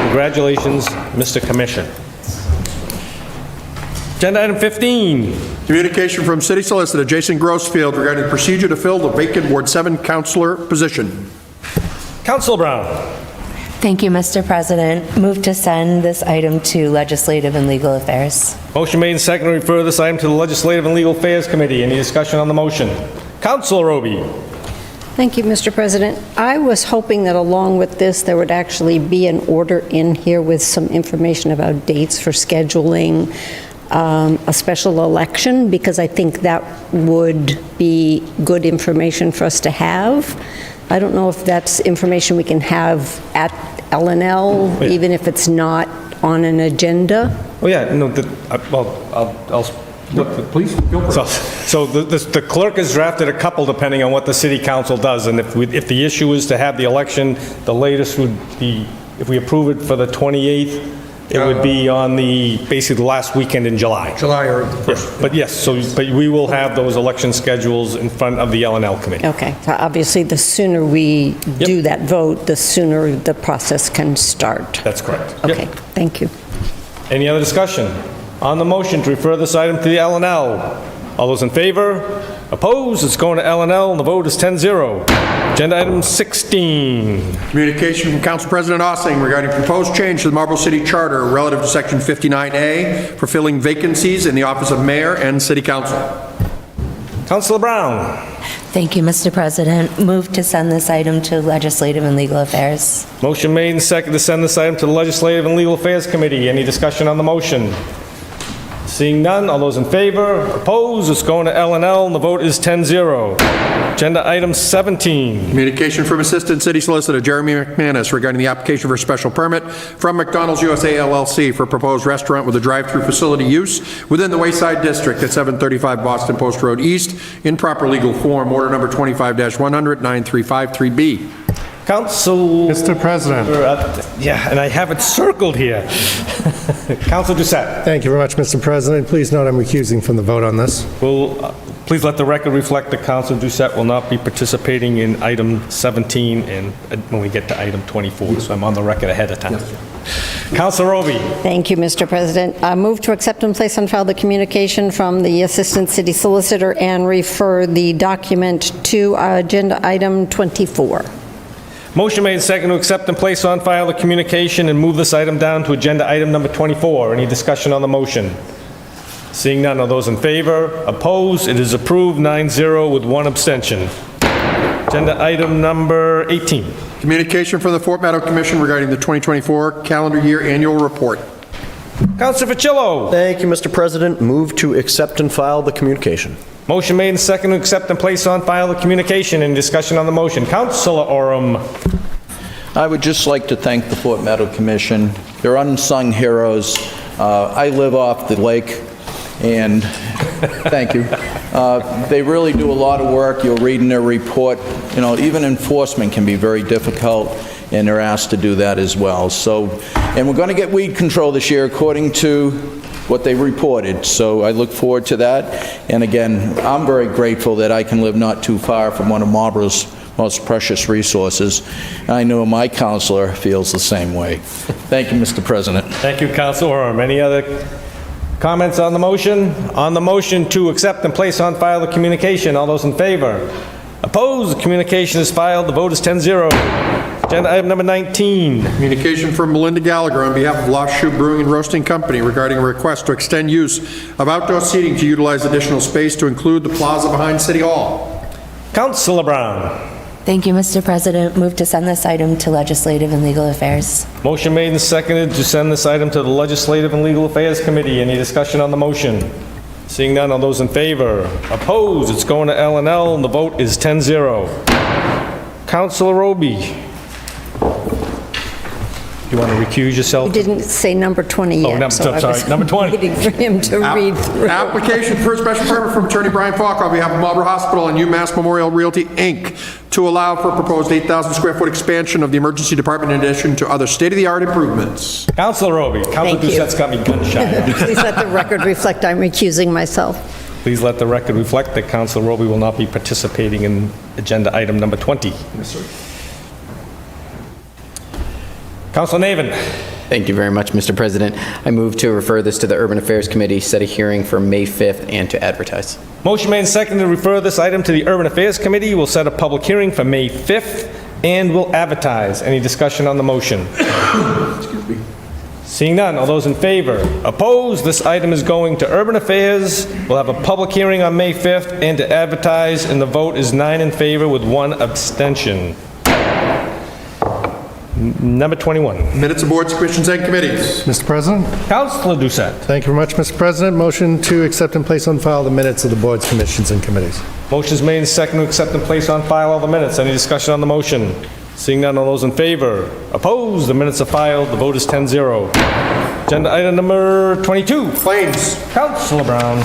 [SPEAKER 1] Congratulations, Mr. Commissioner. Agenda item 15.
[SPEAKER 2] Communication from City Solicitor Jason Grossfield regarding procedure to fill the vacant Ward 7 Councilor position.
[SPEAKER 1] Councilor Brown.
[SPEAKER 3] Thank you, Mr. President. Move to send this item to Legislative and Legal Affairs.
[SPEAKER 1] Motion made and seconded to refer this item to the Legislative and Legal Affairs Committee. Any discussion on the motion? Councilor Roby.
[SPEAKER 14] Thank you, Mr. President. I was hoping that along with this, there would actually be an order in here with some information about dates for scheduling a special election, because I think that would be good information for us to have. I don't know if that's information we can have at LNL, even if it's not on an agenda.
[SPEAKER 1] Oh, yeah, no, I'll
[SPEAKER 2] Please, go for it.
[SPEAKER 1] So the clerk has drafted a couple depending on what the city council does, and if the issue is to have the election, the latest would be, if we approve it for the 28th, it would be on basically the last weekend in July.
[SPEAKER 2] July or the first.
[SPEAKER 1] Yeah, but yes, but we will have those election schedules in front of the LNL committee.
[SPEAKER 14] Okay, so obviously the sooner we do that vote, the sooner the process can start.
[SPEAKER 1] That's correct.
[SPEAKER 14] Okay, thank you.
[SPEAKER 1] Any other discussion on the motion to refer this item to the LNL? All those in favor? Opposed? It's going to LNL, and the vote is 10-0. Agenda item 16.
[SPEAKER 2] Communication from Council President Ossing regarding proposed change to the Marlborough City Charter relative to Section 59A for filling vacancies in the office of Mayor and City Council.
[SPEAKER 1] Councilor Brown.
[SPEAKER 3] Thank you, Mr. President. Move to send this item to Legislative and Legal Affairs.
[SPEAKER 1] Motion made and seconded to send this item to the Legislative and Legal Affairs Committee. Any discussion on the motion? Seeing none, all those in favor? Opposed? It's going to LNL, and the vote is 10-0. Agenda item 17.
[SPEAKER 2] Communication from Assistant City Solicitor Jeremy McManus regarding the application for a special permit from McDonald's USA LLC for a proposed restaurant with a drive-through facility use within the Wayside District at 735 Boston Post Road East in proper legal form. Order number 25-100, 9353B.
[SPEAKER 1] Council...
[SPEAKER 11] Mr. President.
[SPEAKER 1] Yeah, and I have it circled here. Councilor Doucette.
[SPEAKER 11] Thank you very much, Mr. President. Please note I'm recusing from the vote on this.
[SPEAKER 1] Please let the record reflect that Councilor Doucette will not be participating in item 17 and when we get to item 24, so I'm on the record ahead of time. Councilor Roby.
[SPEAKER 14] Thank you, Mr. President. I move to accept and place on file the communication from the Assistant City Solicitor and refer the document to agenda item 24.
[SPEAKER 1] Motion made and seconded to accept and place on file the communication and move this item down to agenda item number 24. Any discussion on the motion? Seeing none, all those in favor? Opposed? It is approved 9-0 with one abstention. Agenda item number 18.
[SPEAKER 2] Communication from the Fort Meadow Commission regarding the 2024 calendar year annual report.
[SPEAKER 1] Councilor Ficillo.
[SPEAKER 17] Thank you, Mr. President. Move to accept and file the communication.
[SPEAKER 1] Motion made and seconded to accept and place on file the communication. Any discussion on the motion? Councilor Oram.
[SPEAKER 16] I would just like to thank the Fort Meadow Commission. They're unsung heroes. I live off the lake, and thank you. They really do a lot of work. You'll read in their report, you know, even enforcement can be very difficult, and they're asked to do that as well. So, and we're going to get weed control this year according to what they reported, so I look forward to that. And again, I'm very grateful that I can live not too far from one of Marlborough's most precious resources. I know my counselor feels the same way. Thank you, Mr. President.
[SPEAKER 1] Thank you, Councilor Oram. Any other comments on the motion? On the motion to accept and place on file the communication, all those in favor? Opposed? The communication is filed. The vote is 10-0. Agenda item number 19.
[SPEAKER 2] Communication from Melinda Gallagher on behalf of Lost Shoe Brewing and Roasting Company regarding a request to extend use of outdoor seating to utilize additional space to include the plaza behind City Hall.
[SPEAKER 1] Councilor Brown.
[SPEAKER 3] Thank you, Mr. President. Move to send this item to Legislative and Legal Affairs.
[SPEAKER 1] Motion made and seconded to send this item to the Legislative and Legal Affairs Committee. Any discussion on the motion? Seeing none, all those in favor? Opposed? It's going to L&L, and the vote is 10-0. Councilor Roby. You want to recuse yourself?
[SPEAKER 14] You didn't say number 20 yet.
[SPEAKER 1] Oh, number,
[SPEAKER 14] so I
[SPEAKER 1] sorry,
[SPEAKER 14] was
[SPEAKER 1] number 20.
[SPEAKER 14] waiting for him to read through.
[SPEAKER 2] Application for a special permit from Attorney Brian Falk on behalf of Marlborough Hospital and UMass Memorial Realty, Inc. to allow for a proposed 8,000 square foot expansion of the emergency department in addition to other state-of-the-art improvements.
[SPEAKER 1] Councilor Roby. Councilor
[SPEAKER 14] Thank you.
[SPEAKER 1] Doucette's got me gun shy.
[SPEAKER 14] Please let the record reflect I'm recusing myself.
[SPEAKER 1] Please let the record reflect that Councilor Roby will not be participating in agenda item number 20.
[SPEAKER 2] Yes, sir.
[SPEAKER 1] Councilor Navin.
[SPEAKER 15] Thank you very much, Mr. President. I move to refer this to the Urban Affairs Committee, set a hearing for May 5th, and to advertise.
[SPEAKER 1] Motion made and seconded to refer this item to the Urban Affairs Committee. We'll set a public hearing for May 5th and will advertise. Any discussion on the motion?
[SPEAKER 2] Excuse me.
[SPEAKER 1] Seeing none, all those in favor? Opposed? This item is going to Urban Affairs. We'll have a public hearing on May 5th and to advertise, and the vote is 9 in favor with 1 abstention. Number 21.
[SPEAKER 2] Minutes of boards, commissions, and committees.
[SPEAKER 11] Mr. President?
[SPEAKER 1] Councilor Doucette.
[SPEAKER 11] Thank you very much, Mr. President. Motion to accept and place on file the minutes of the boards, commissions, and committees.
[SPEAKER 1] Motion is made and seconded to accept and place on file all the minutes. Any discussion on the motion? Seeing none, all those in favor? Opposed? The minutes are filed. The vote is 10-0. Agenda item number 22.
[SPEAKER 2] Claims.
[SPEAKER 1] Councilor Brown.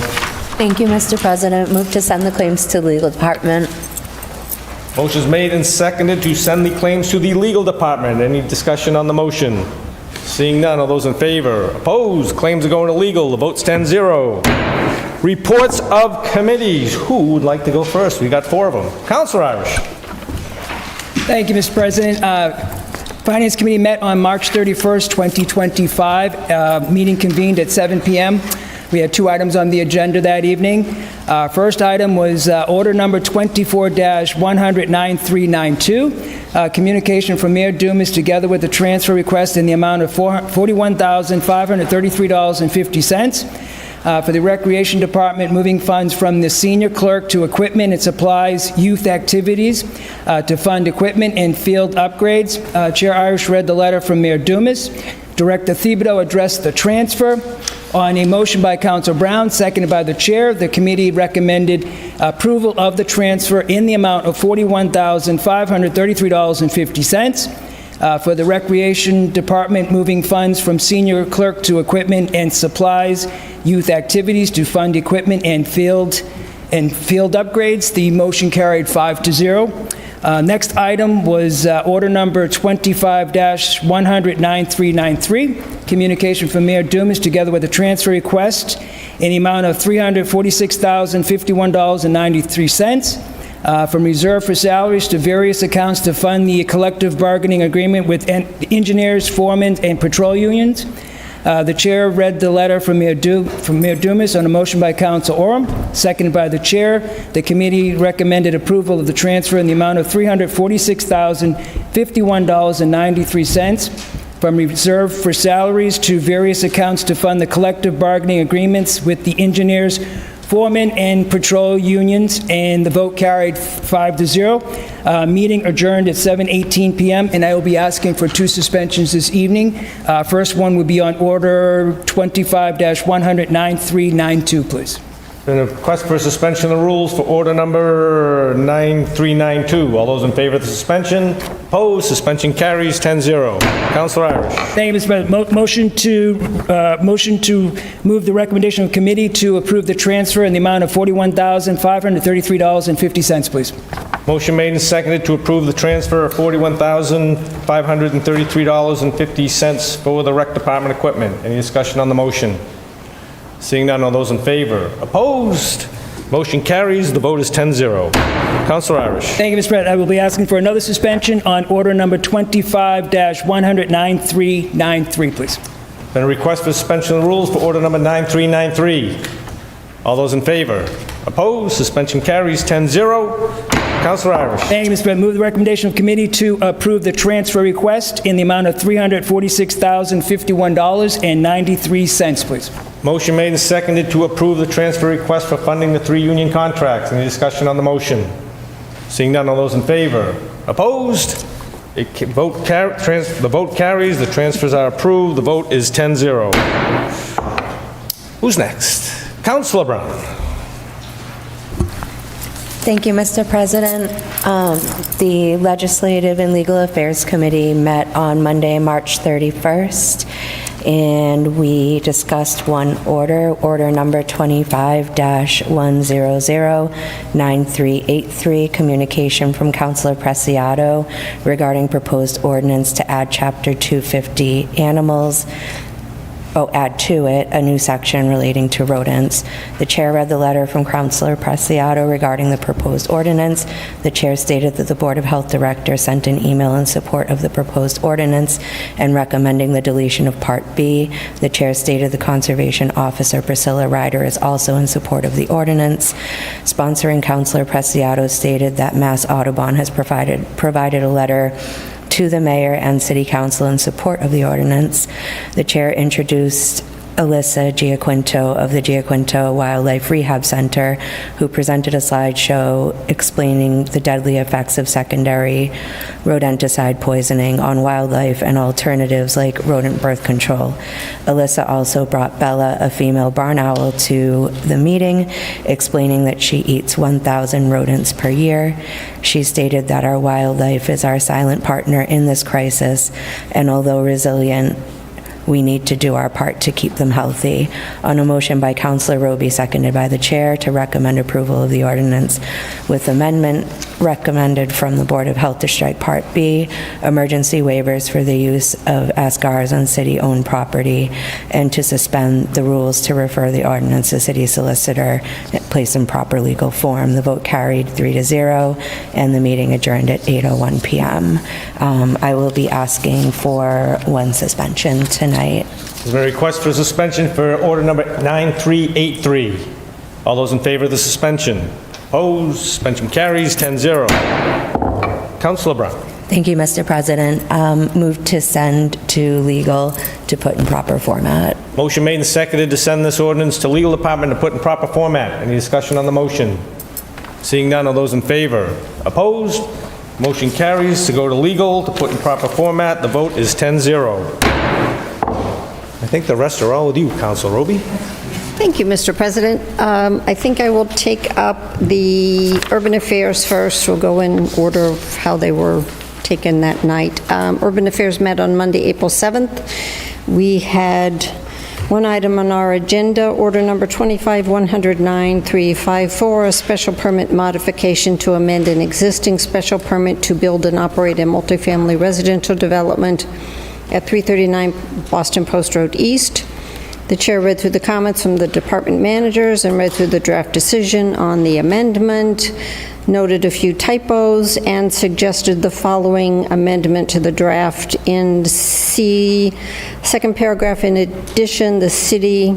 [SPEAKER 3] Thank you, Mr. President. Move to send the claims to the legal department.
[SPEAKER 1] Motion is made and seconded to send the claims to the legal department. Any discussion on the motion? Seeing none, all those in favor? Opposed? Claims are going to legal. The vote's 10-0. Reports of committees. Who would like to go first? We got 4 of them. Councilor Irish.
[SPEAKER 10] Thank you, Mr. President. Finance Committee met on March 31st, 2025. Meeting convened at 7 p.m. We had 2 items on the agenda that evening. First item was order number 24-100-9392, communication from Mayor Dumas together with the transfer request in the amount of $41,533.50. For the Recreation Department, moving funds from the senior clerk to equipment and supplies, youth activities, to fund equipment and field upgrades. Chair Irish read the letter from Mayor Dumas. Director Thibodeau addressed the transfer. On a motion by Councilor Brown, seconded by the chair, the committee recommended approval of the transfer in the amount of $41,533.50. For the Recreation Department, moving funds from senior clerk to equipment and supplies, youth activities to fund equipment and field upgrades. The motion carried 5-0. Next item was order number 25-100-9393, communication from Mayor Dumas together with a transfer request in the amount of $346,051.93 from reserve for salaries to various accounts to fund the collective bargaining agreement with engineers, foremen, and patrol unions. The chair read the letter from Mayor Dumas on a motion by Council Oram, seconded by the chair. The committee recommended approval of the transfer in the amount of $346,051.93 from reserve for salaries to various accounts to fund the collective bargaining agreements with the engineers, foremen, and patrol unions, and the vote carried 5-0. Meeting adjourned at 7:18 p.m., and I will be asking for 2 suspensions this evening. First one would be on order 25-100-9392, please.
[SPEAKER 1] Been a request for a suspension of the rules for order number 9392. All those in favor of the suspension? Opposed? Suspension carries 10-0. Councilor Irish.
[SPEAKER 10] Thank you, Mr. President. Motion to move the recommendation of committee to approve the transfer in the amount of $41,533.50, please.
[SPEAKER 1] Motion made and seconded to approve the transfer of $41,533.50 for the Rec Department equipment. Any discussion on the motion? Seeing none, all those in favor? Opposed? Motion carries. The vote is 10-0. Councilor Irish.
[SPEAKER 10] Thank you, Mr. President. I will be asking for another suspension on order number 25-100-9393, please.
[SPEAKER 1] Been a request for suspension of the rules for order number 9393. All those in favor? Opposed? Suspension carries 10-0. Councilor Irish.
[SPEAKER 10] Thank you, Mr. President. Move the recommendation of committee to approve the transfer request in the amount of $346,051.93, please.
[SPEAKER 1] Motion made and seconded to approve the transfer request for funding the 3 union contracts. Any discussion on the motion? Seeing none, all those in favor? Opposed? The vote carries. The transfers are approved. The vote is 10-0. Who's next? Councilor Brown.
[SPEAKER 3] Thank you, Mr. President. The Legislative and Legal Affairs Committee met on Monday, March 31st, and we discussed one order number 25-1009383, communication from Councilor Preciado regarding proposed ordinance to add Chapter 250 animals. Add to it a new section relating to rodents. The chair read the letter from Councilor Preciado regarding the proposed ordinance. The chair stated that the Board of Health Director sent an email in support of the proposed ordinance and recommending the deletion of Part B. The chair stated the Conservation Officer, Priscilla Ryder, is also in support of the ordinance. Sponsoring Councilor Preciado stated that Mass Audubon has provided a letter to the mayor and city council in support of the ordinance. The chair introduced Alyssa Giaquinto of the Giaquinto Wildlife Rehab Center, who presented a slideshow explaining the deadly effects of secondary rodenticide poisoning on wildlife and alternatives like rodent birth control. Alyssa also brought Bella, a female barn owl, to the meeting, explaining that she eats 1,000 rodents per year. She stated that our wildlife is our silent partner in this crisis, and although resilient, we need to do our part to keep them healthy. On a motion by Councilor Roby, seconded by the chair, to recommend approval of the ordinance with amendment recommended from the Board of Health to strike Part B, emergency waivers for the use of ASGARs on city-owned property, and to suspend the rules to refer the ordinance to city solicitor, place in proper legal form. The vote carried 3-0, and the meeting adjourned at 8:01 p.m. I will be asking for one suspension tonight.
[SPEAKER 1] There's a request for suspension for order number 9383. All those in favor of the suspension? Opposed? Suspension carries 10-0. Councilor Brown.
[SPEAKER 3] Thank you, Mr. President. Move to send to legal to put in proper format.
[SPEAKER 1] Motion made and seconded to send this ordinance to legal department to put in proper format. Any discussion on the motion? Seeing none, all those in favor? Opposed? Motion carries to go to legal to put in proper format. The vote is 10-0. I think the rest are all with you, Councilor Roby.
[SPEAKER 14] Thank you, Mr. President. I think I will take up the urban affairs first. We'll go in order of how they were taken that night. Urban affairs met on Monday, April 7th. We had one item on our agenda, order number 25-100-9354, a special permit modification to amend an existing special permit to build and operate a multifamily residential development at 339 Boston Post Road East. The chair read through the comments from the department managers and read through the draft decision on the amendment, noted a few typos, and suggested the following amendment to the draft in C, second paragraph. In addition, the city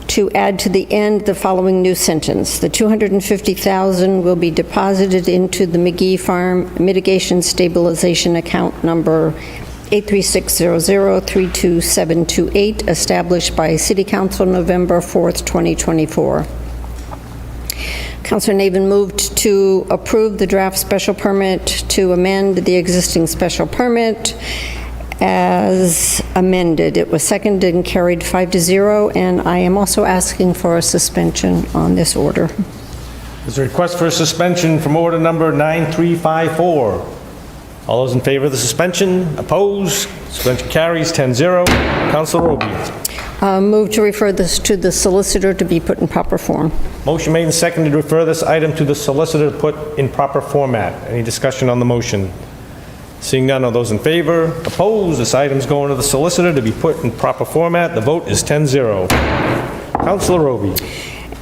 [SPEAKER 14] to add to the end the following new sentence. The $250,000 will be deposited into the McGee Farm Mitigation Stabilization Account number 83600-32728, established by City Council November 4th, 2024. Councilor Navin moved to approve the draft special permit to amend the existing special permit as amended. It was seconded and carried 5-0, and I am also asking for a suspension on this order.
[SPEAKER 1] There's a request for a suspension from order number 9354. All those in favor of the suspension? Opposed? Suspension carries 10-0. Councilor Roby.
[SPEAKER 14] Move to refer this to the solicitor to be put in proper form.
[SPEAKER 1] Motion made and seconded to refer this item to the solicitor to put in proper format. Any discussion on the motion? Seeing none, all those in favor? Opposed? This item's going to the solicitor to be put in proper format. The vote is 10-0. Councilor Roby.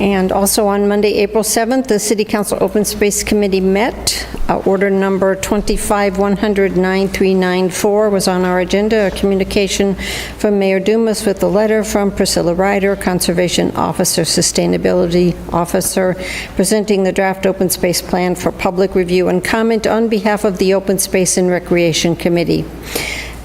[SPEAKER 14] And also on Monday, April 7th, the City Council Open Space Committee met. Order number 25-100-9394 was on our agenda, a communication from Mayor Dumas with a letter from Priscilla Ryder, Conservation Officer, Sustainability Officer, presenting the draft open space plan for public review and comment on behalf of the Open Space and Recreation Committee.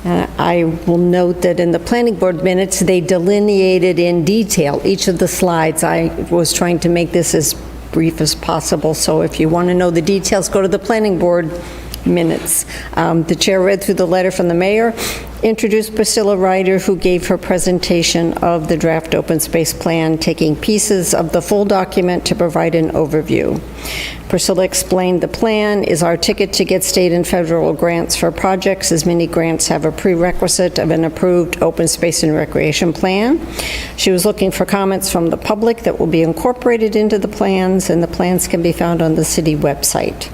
[SPEAKER 14] I will note that in the planning board minutes, they delineated in detail each of the slides. I was trying to make this as brief as possible, so if you want to know the details, go to the planning board minutes. The chair read through the letter from the mayor, introduced Priscilla Ryder, who gave her presentation of the draft open space plan, taking pieces of the full document to provide an overview. Priscilla explained the plan is our ticket to get state and federal grants for projects, as many grants have a prerequisite of an approved open space and recreation plan. She was looking for comments from the public that will be incorporated into the plans, and the plans can be found on the city website.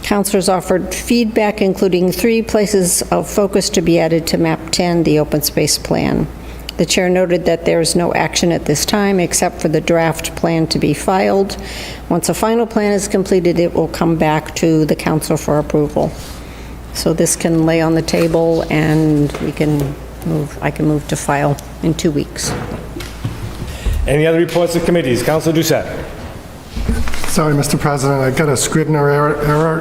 [SPEAKER 14] Councilors offered feedback, including 3 places of focus to be added to Map 10, the open space plan. The chair noted that there is no action at this time except for the draft plan to be filed. Once a final plan is completed, it will come back to the council for approval. So this can lay on the table, and I can move to file in 2 weeks.
[SPEAKER 1] Any other reports of committees? Councilor Doucette.
[SPEAKER 11] Sorry, Mr. President, I got a Scrivener error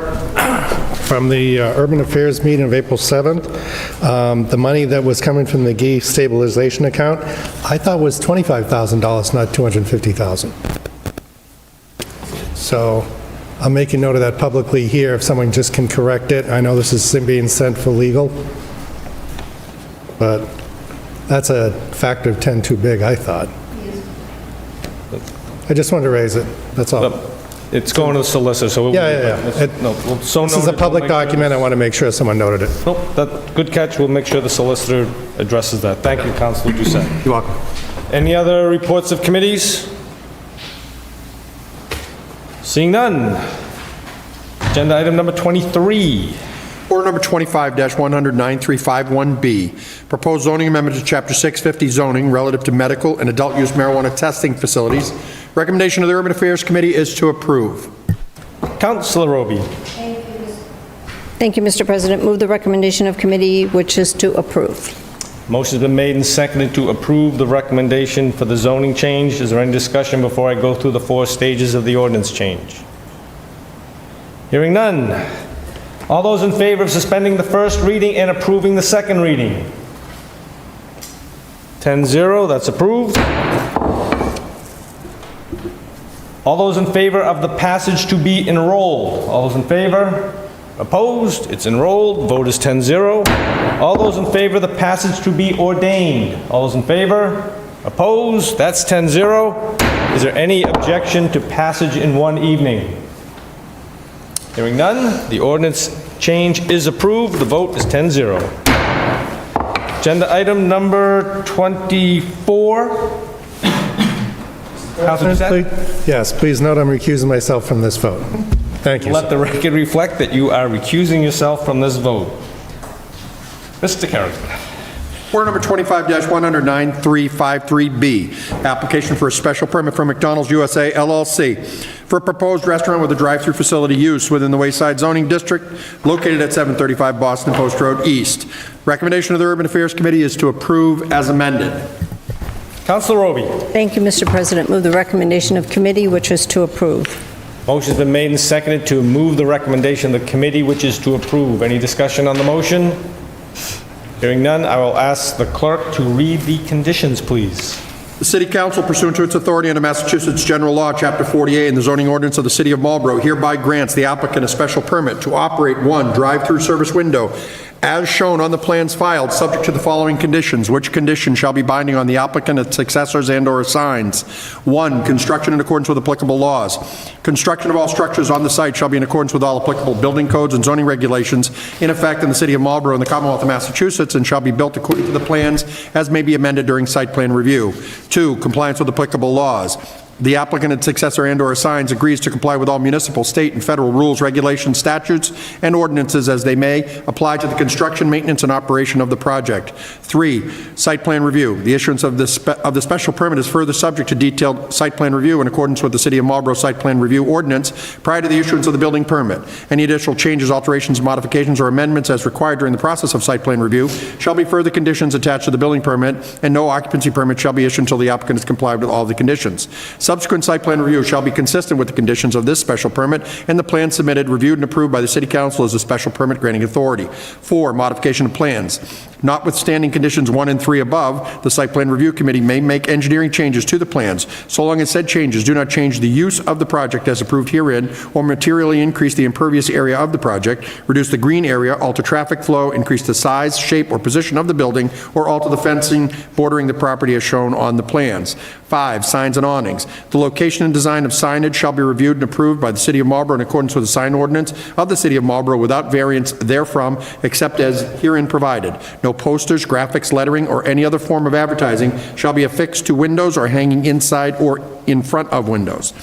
[SPEAKER 11] from the Urban Affairs meeting of April 7th. The money that was coming from the GE stabilization account, I thought was $25,000, not $250,000. So I'm making note of that publicly here, if someone just can correct it. I know this is being sent for legal, but that's a factor of 10 too big, I thought. I just wanted to raise it, that's all.
[SPEAKER 1] It's going to the solicitor, so...
[SPEAKER 11] Yeah. This is a public document, I want to make sure someone noted it.
[SPEAKER 1] Nope, good catch. We'll make sure the solicitor addresses that. Thank you, Councilor Doucette.
[SPEAKER 11] You're welcome.
[SPEAKER 1] Any other reports of committees? Seeing none. Agenda item number 23.
[SPEAKER 2] Order number 25-100-9351B, proposed zoning amendment to Chapter 650 zoning relative to medical and adult use marijuana testing facilities. Recommendation of the Urban Affairs Committee is to approve.
[SPEAKER 1] Councilor Roby.
[SPEAKER 14] Thank you, Mr. President. Move the recommendation of committee, which is to approve.
[SPEAKER 1] Motion's been made and seconded to approve the recommendation for the zoning change. Is there any discussion before I go through the 4 stages of the ordinance change? Hearing none. All those in favor of suspending the first reading and approving the second reading? 10-0, that's approved. All those in favor of the passage to be enrolled? All those in favor? Opposed? It's enrolled. Vote is 10-0. All those in favor of the passage to be ordained? All those in favor? Opposed? That's 10-0. Is there any objection to passage in one evening? Hearing none, the ordinance change is approved. The vote is 10-0. Agenda item number 24. Councilor Doucette?
[SPEAKER 11] Yes, please note I'm recusing myself from this vote. Thank you.
[SPEAKER 1] Let the record reflect that you are recusing yourself from this vote. Mr. Carrington.
[SPEAKER 2] Order number 25-100-9353B, application for a special permit from McDonald's USA LLC for a proposed restaurant with a drive-through facility use within the Wayside zoning district located at 735 Boston Post Road East. Recommendation of the Urban Affairs Committee is to approve as amended.
[SPEAKER 1] Councilor Roby.
[SPEAKER 14] Thank you, Mr. President. Move the recommendation of committee, which is to approve.
[SPEAKER 1] Motion's been made and seconded to move the recommendation of the committee, which is to approve. Any discussion on the motion? Hearing none, I will ask the clerk to read the conditions, please.
[SPEAKER 2] The City Council, pursuant to its authority under Massachusetts General Law, Chapter 48, and the zoning ordinance of the City of Marlborough, hereby grants the applicant a special permit to operate one drive-through service window as shown on the plans filed, subject to the following conditions, which condition shall be binding on the applicant, its successors, and/or assigns. 1, construction in accordance with applicable laws. Construction of all structures on the site shall be in accordance with all applicable building codes and zoning regulations in effect in the City of Marlborough and the Commonwealth of Massachusetts, and shall be built according to the plans as may be amended during site plan review. 2, compliance with applicable laws. The applicant and successor and/or assigns agrees to comply with all municipal, state, and federal rules, regulations, statutes, and ordinances as they may apply to the construction, maintenance, and operation of the project. 3, site plan review. The issuance of the special permit is further subject to detailed site plan review in accordance with the City of Marlborough Site Plan Review Ordinance prior to the issuance of the building permit. Any additional changes, alterations, modifications, or amendments as required during the process of site plan review shall be further conditions attached to the building permit, and no occupancy permit shall be issued until the applicant has complied with all the conditions. Subsequent site plan review shall be consistent with the conditions of this special permit and the plan submitted, reviewed, and approved by the City Council as a special permit granting authority. 4, modification of plans. Notwithstanding conditions 1 and 3 above, the Site Plan Review Committee may make engineering changes to the plans, so long as said changes do not change the use of the project as approved herein, or materially increase the impervious area of the project, reduce the green area, alter traffic flow, increase the size, shape, or position of the building, or alter the fencing bordering the property as shown on the plans. 5, signs and awnings. The location and design of signage shall be reviewed and approved by the City of Marlborough in accordance with the sign ordinance of the City of Marlborough without variance therefrom, except as herein provided. No posters, graphics, lettering, or any other form of advertising shall be affixed to windows or hanging inside or in front of windows.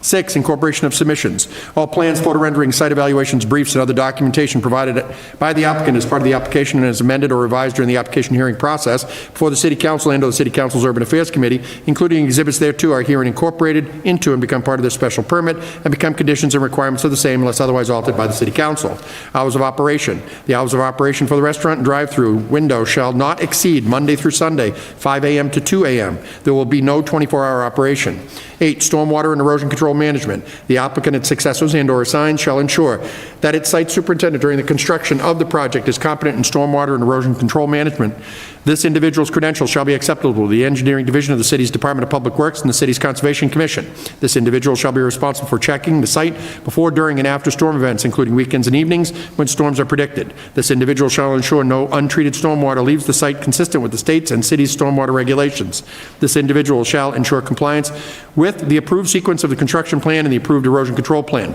[SPEAKER 2] 6, incorporation of submissions. All plans, photo renderings, site evaluations, briefs, and other documentation provided by the applicant as part of the application and as amended or revised during the application hearing process before the City Council and/or the City Council's Urban Affairs Committee, including exhibits thereto, are herein incorporated into and become part of this special permit and become conditions and requirements of the same unless otherwise altered by the City Council. Hours of operation. The hours of operation for the restaurant and drive-through window shall not exceed Monday through Sunday, 5 a.m. to 2 a.m. There will be no 24-hour operation. 8, stormwater and erosion control management. The applicant, its successors, and/or assigns shall ensure that its site superintendent during the construction of the project is competent in stormwater and erosion control management. This individual's credentials shall be acceptable to the Engineering Division of the City's Department of Public Works and the City's Conservation Commission. This individual shall be responsible for checking the site before, during, and after storm events, including weekends and evenings when storms are predicted. This individual shall ensure no untreated stormwater leaves the site consistent with the state's and city's stormwater regulations. This individual shall ensure compliance with the approved sequence of the construction plan and the approved erosion control plan.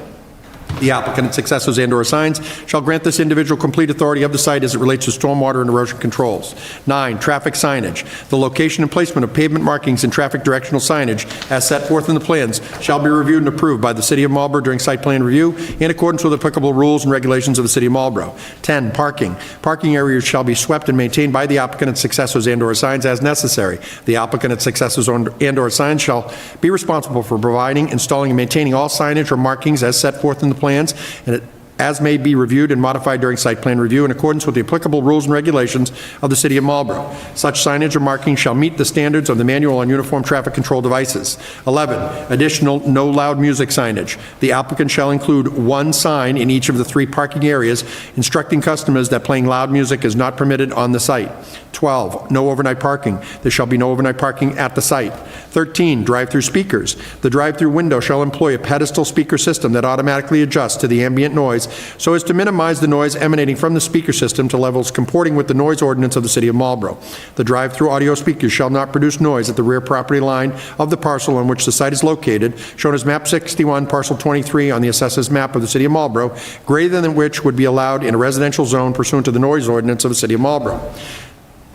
[SPEAKER 2] The applicant, its successors, and/or assigns shall grant this individual complete authority of the site as it relates to stormwater and erosion controls. 9, traffic signage. The location and placement of pavement markings and traffic directional signage as set forth in the plans shall be reviewed and approved by the City of Marlborough during site plan review in accordance with applicable rules and regulations of the City of Marlborough. 10, parking. Parking areas shall be swept and maintained by the applicant, its successors, and/or assigns as necessary. The applicant, its successors, and/or assigns shall be responsible for providing, installing, and maintaining all signage or markings as set forth in the plans, and as may be reviewed and modified during site plan review in accordance with the applicable rules and regulations of the City of Marlborough. Such signage or marking shall meet the standards of the Manual on Uniform Traffic Control Devices. 11, additional no loud music signage. The applicant shall include one sign in each of the 3 parking areas instructing customers that playing loud music is not permitted on the site. 12, no overnight parking. There shall be no overnight parking at the site. 13, drive-through speakers. The drive-through window shall employ a pedestal speaker system that automatically adjusts to the ambient noise so as to minimize the noise emanating from the speaker system to levels comporting with the noise ordinance of the City of Marlborough. The drive-through audio speakers shall not produce noise at the rear property line of the parcel on which the site is located, shown as map 61, parcel 23 on the assessor's map of the City of Marlborough, greater than which would be allowed in a residential zone pursuant to the noise ordinance of the City of Marlborough.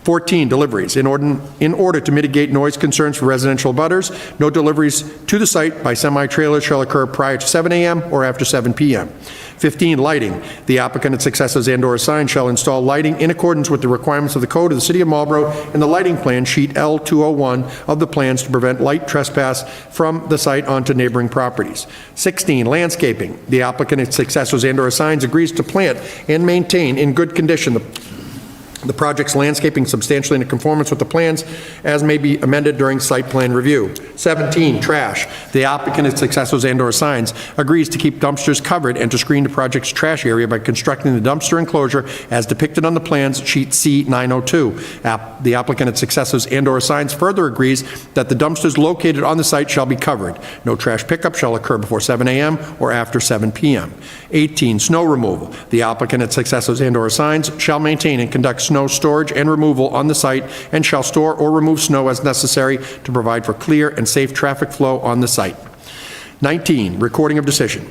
[SPEAKER 2] 14, deliveries. In order to mitigate noise concerns for residential abutters, no deliveries to the site by semi-trailers shall occur prior to 7 a.m. or after 7 p.m. 15, lighting. The applicant, its successors, and/or assigns shall install lighting in accordance with the requirements of the Code of the City of Marlborough and the lighting plan, sheet L201 of the plans, to prevent light trespass from the site onto neighboring properties. 16, landscaping. The applicant, its successors, and/or assigns agrees to plant and maintain in good condition the project's landscaping substantially in conformance with the plans as may be amended during site plan review. 17, trash. The applicant, its successors, and/or assigns agrees to keep dumpsters covered and to screen the project's trash area by constructing the dumpster enclosure as depicted on the plans, sheet C902. The applicant, its successors, and/or assigns further agrees that the dumpsters located on the site shall be covered. No trash pickup shall occur before 7 a.m. or after 7 p.m. 18, snow removal. The applicant, its successors, and/or assigns shall maintain and conduct snow storage and removal on the site and shall store or remove snow as necessary to provide for clear and safe traffic flow on the site. 19, recording of decision.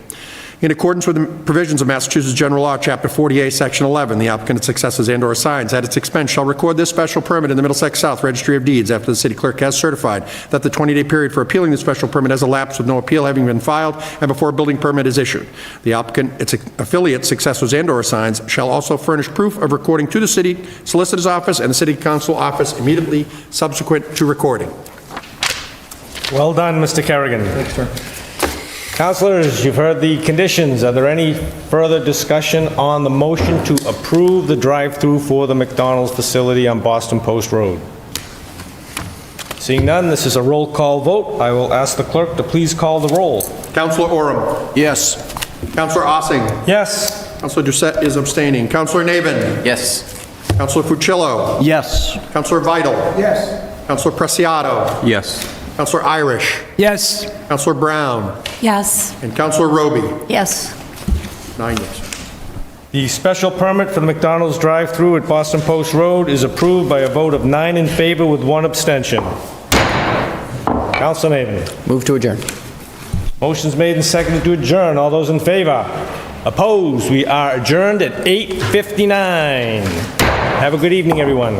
[SPEAKER 2] In accordance with the provisions of Massachusetts General Law, Chapter 48, Section 11, the applicant, its successors, and/or assigns at its expense shall record this special permit in the Middlesex South Registry of Deeds after the city clerk has certified that the 20-day period for appealing the special permit has elapsed with no appeal having been filed and before a building permit is issued. The applicant, its affiliate, successors, and/or assigns shall also furnish proof of recording to the city solicitor's office and the city council office immediately subsequent to recording.
[SPEAKER 1] Well done, Mr. Kerrigan. Thanks, sir. Councilors, you've heard the conditions. Are there any further discussion on the motion to approve the drive-through for the McDonald's facility on Boston Post Road? Seeing none, this is a roll call vote. I will ask the clerk to please call the roll.
[SPEAKER 2] Counselor Oram.
[SPEAKER 16] Yes.
[SPEAKER 2] Counselor Ossing.
[SPEAKER 1] Yes.
[SPEAKER 2] Counselor Doucette is abstaining. Counselor Navin.
[SPEAKER 15] Yes.
[SPEAKER 2] Counselor Fucillo.
[SPEAKER 16] Yes.
[SPEAKER 2] Counselor Vital.
[SPEAKER 13] Yes.
[SPEAKER 2] Counselor Preciado.
[SPEAKER 12] Yes.
[SPEAKER 2] Counselor Irish.
[SPEAKER 10] Yes.
[SPEAKER 2] Counselor Brown.
[SPEAKER 14] Yes.
[SPEAKER 2] And Counselor Roby.
[SPEAKER 14] Yes.
[SPEAKER 2] 9 yes.
[SPEAKER 1] The special permit for the McDonald's drive-through at Boston Post Road is approved by a vote of 9 in favor with 1 abstention. Counselor Navin.
[SPEAKER 15] Move to adjourn.
[SPEAKER 1] Motion's made and seconded to adjourn. All those in favor? Opposed? We are adjourned at 8:59. Have a good evening, everyone.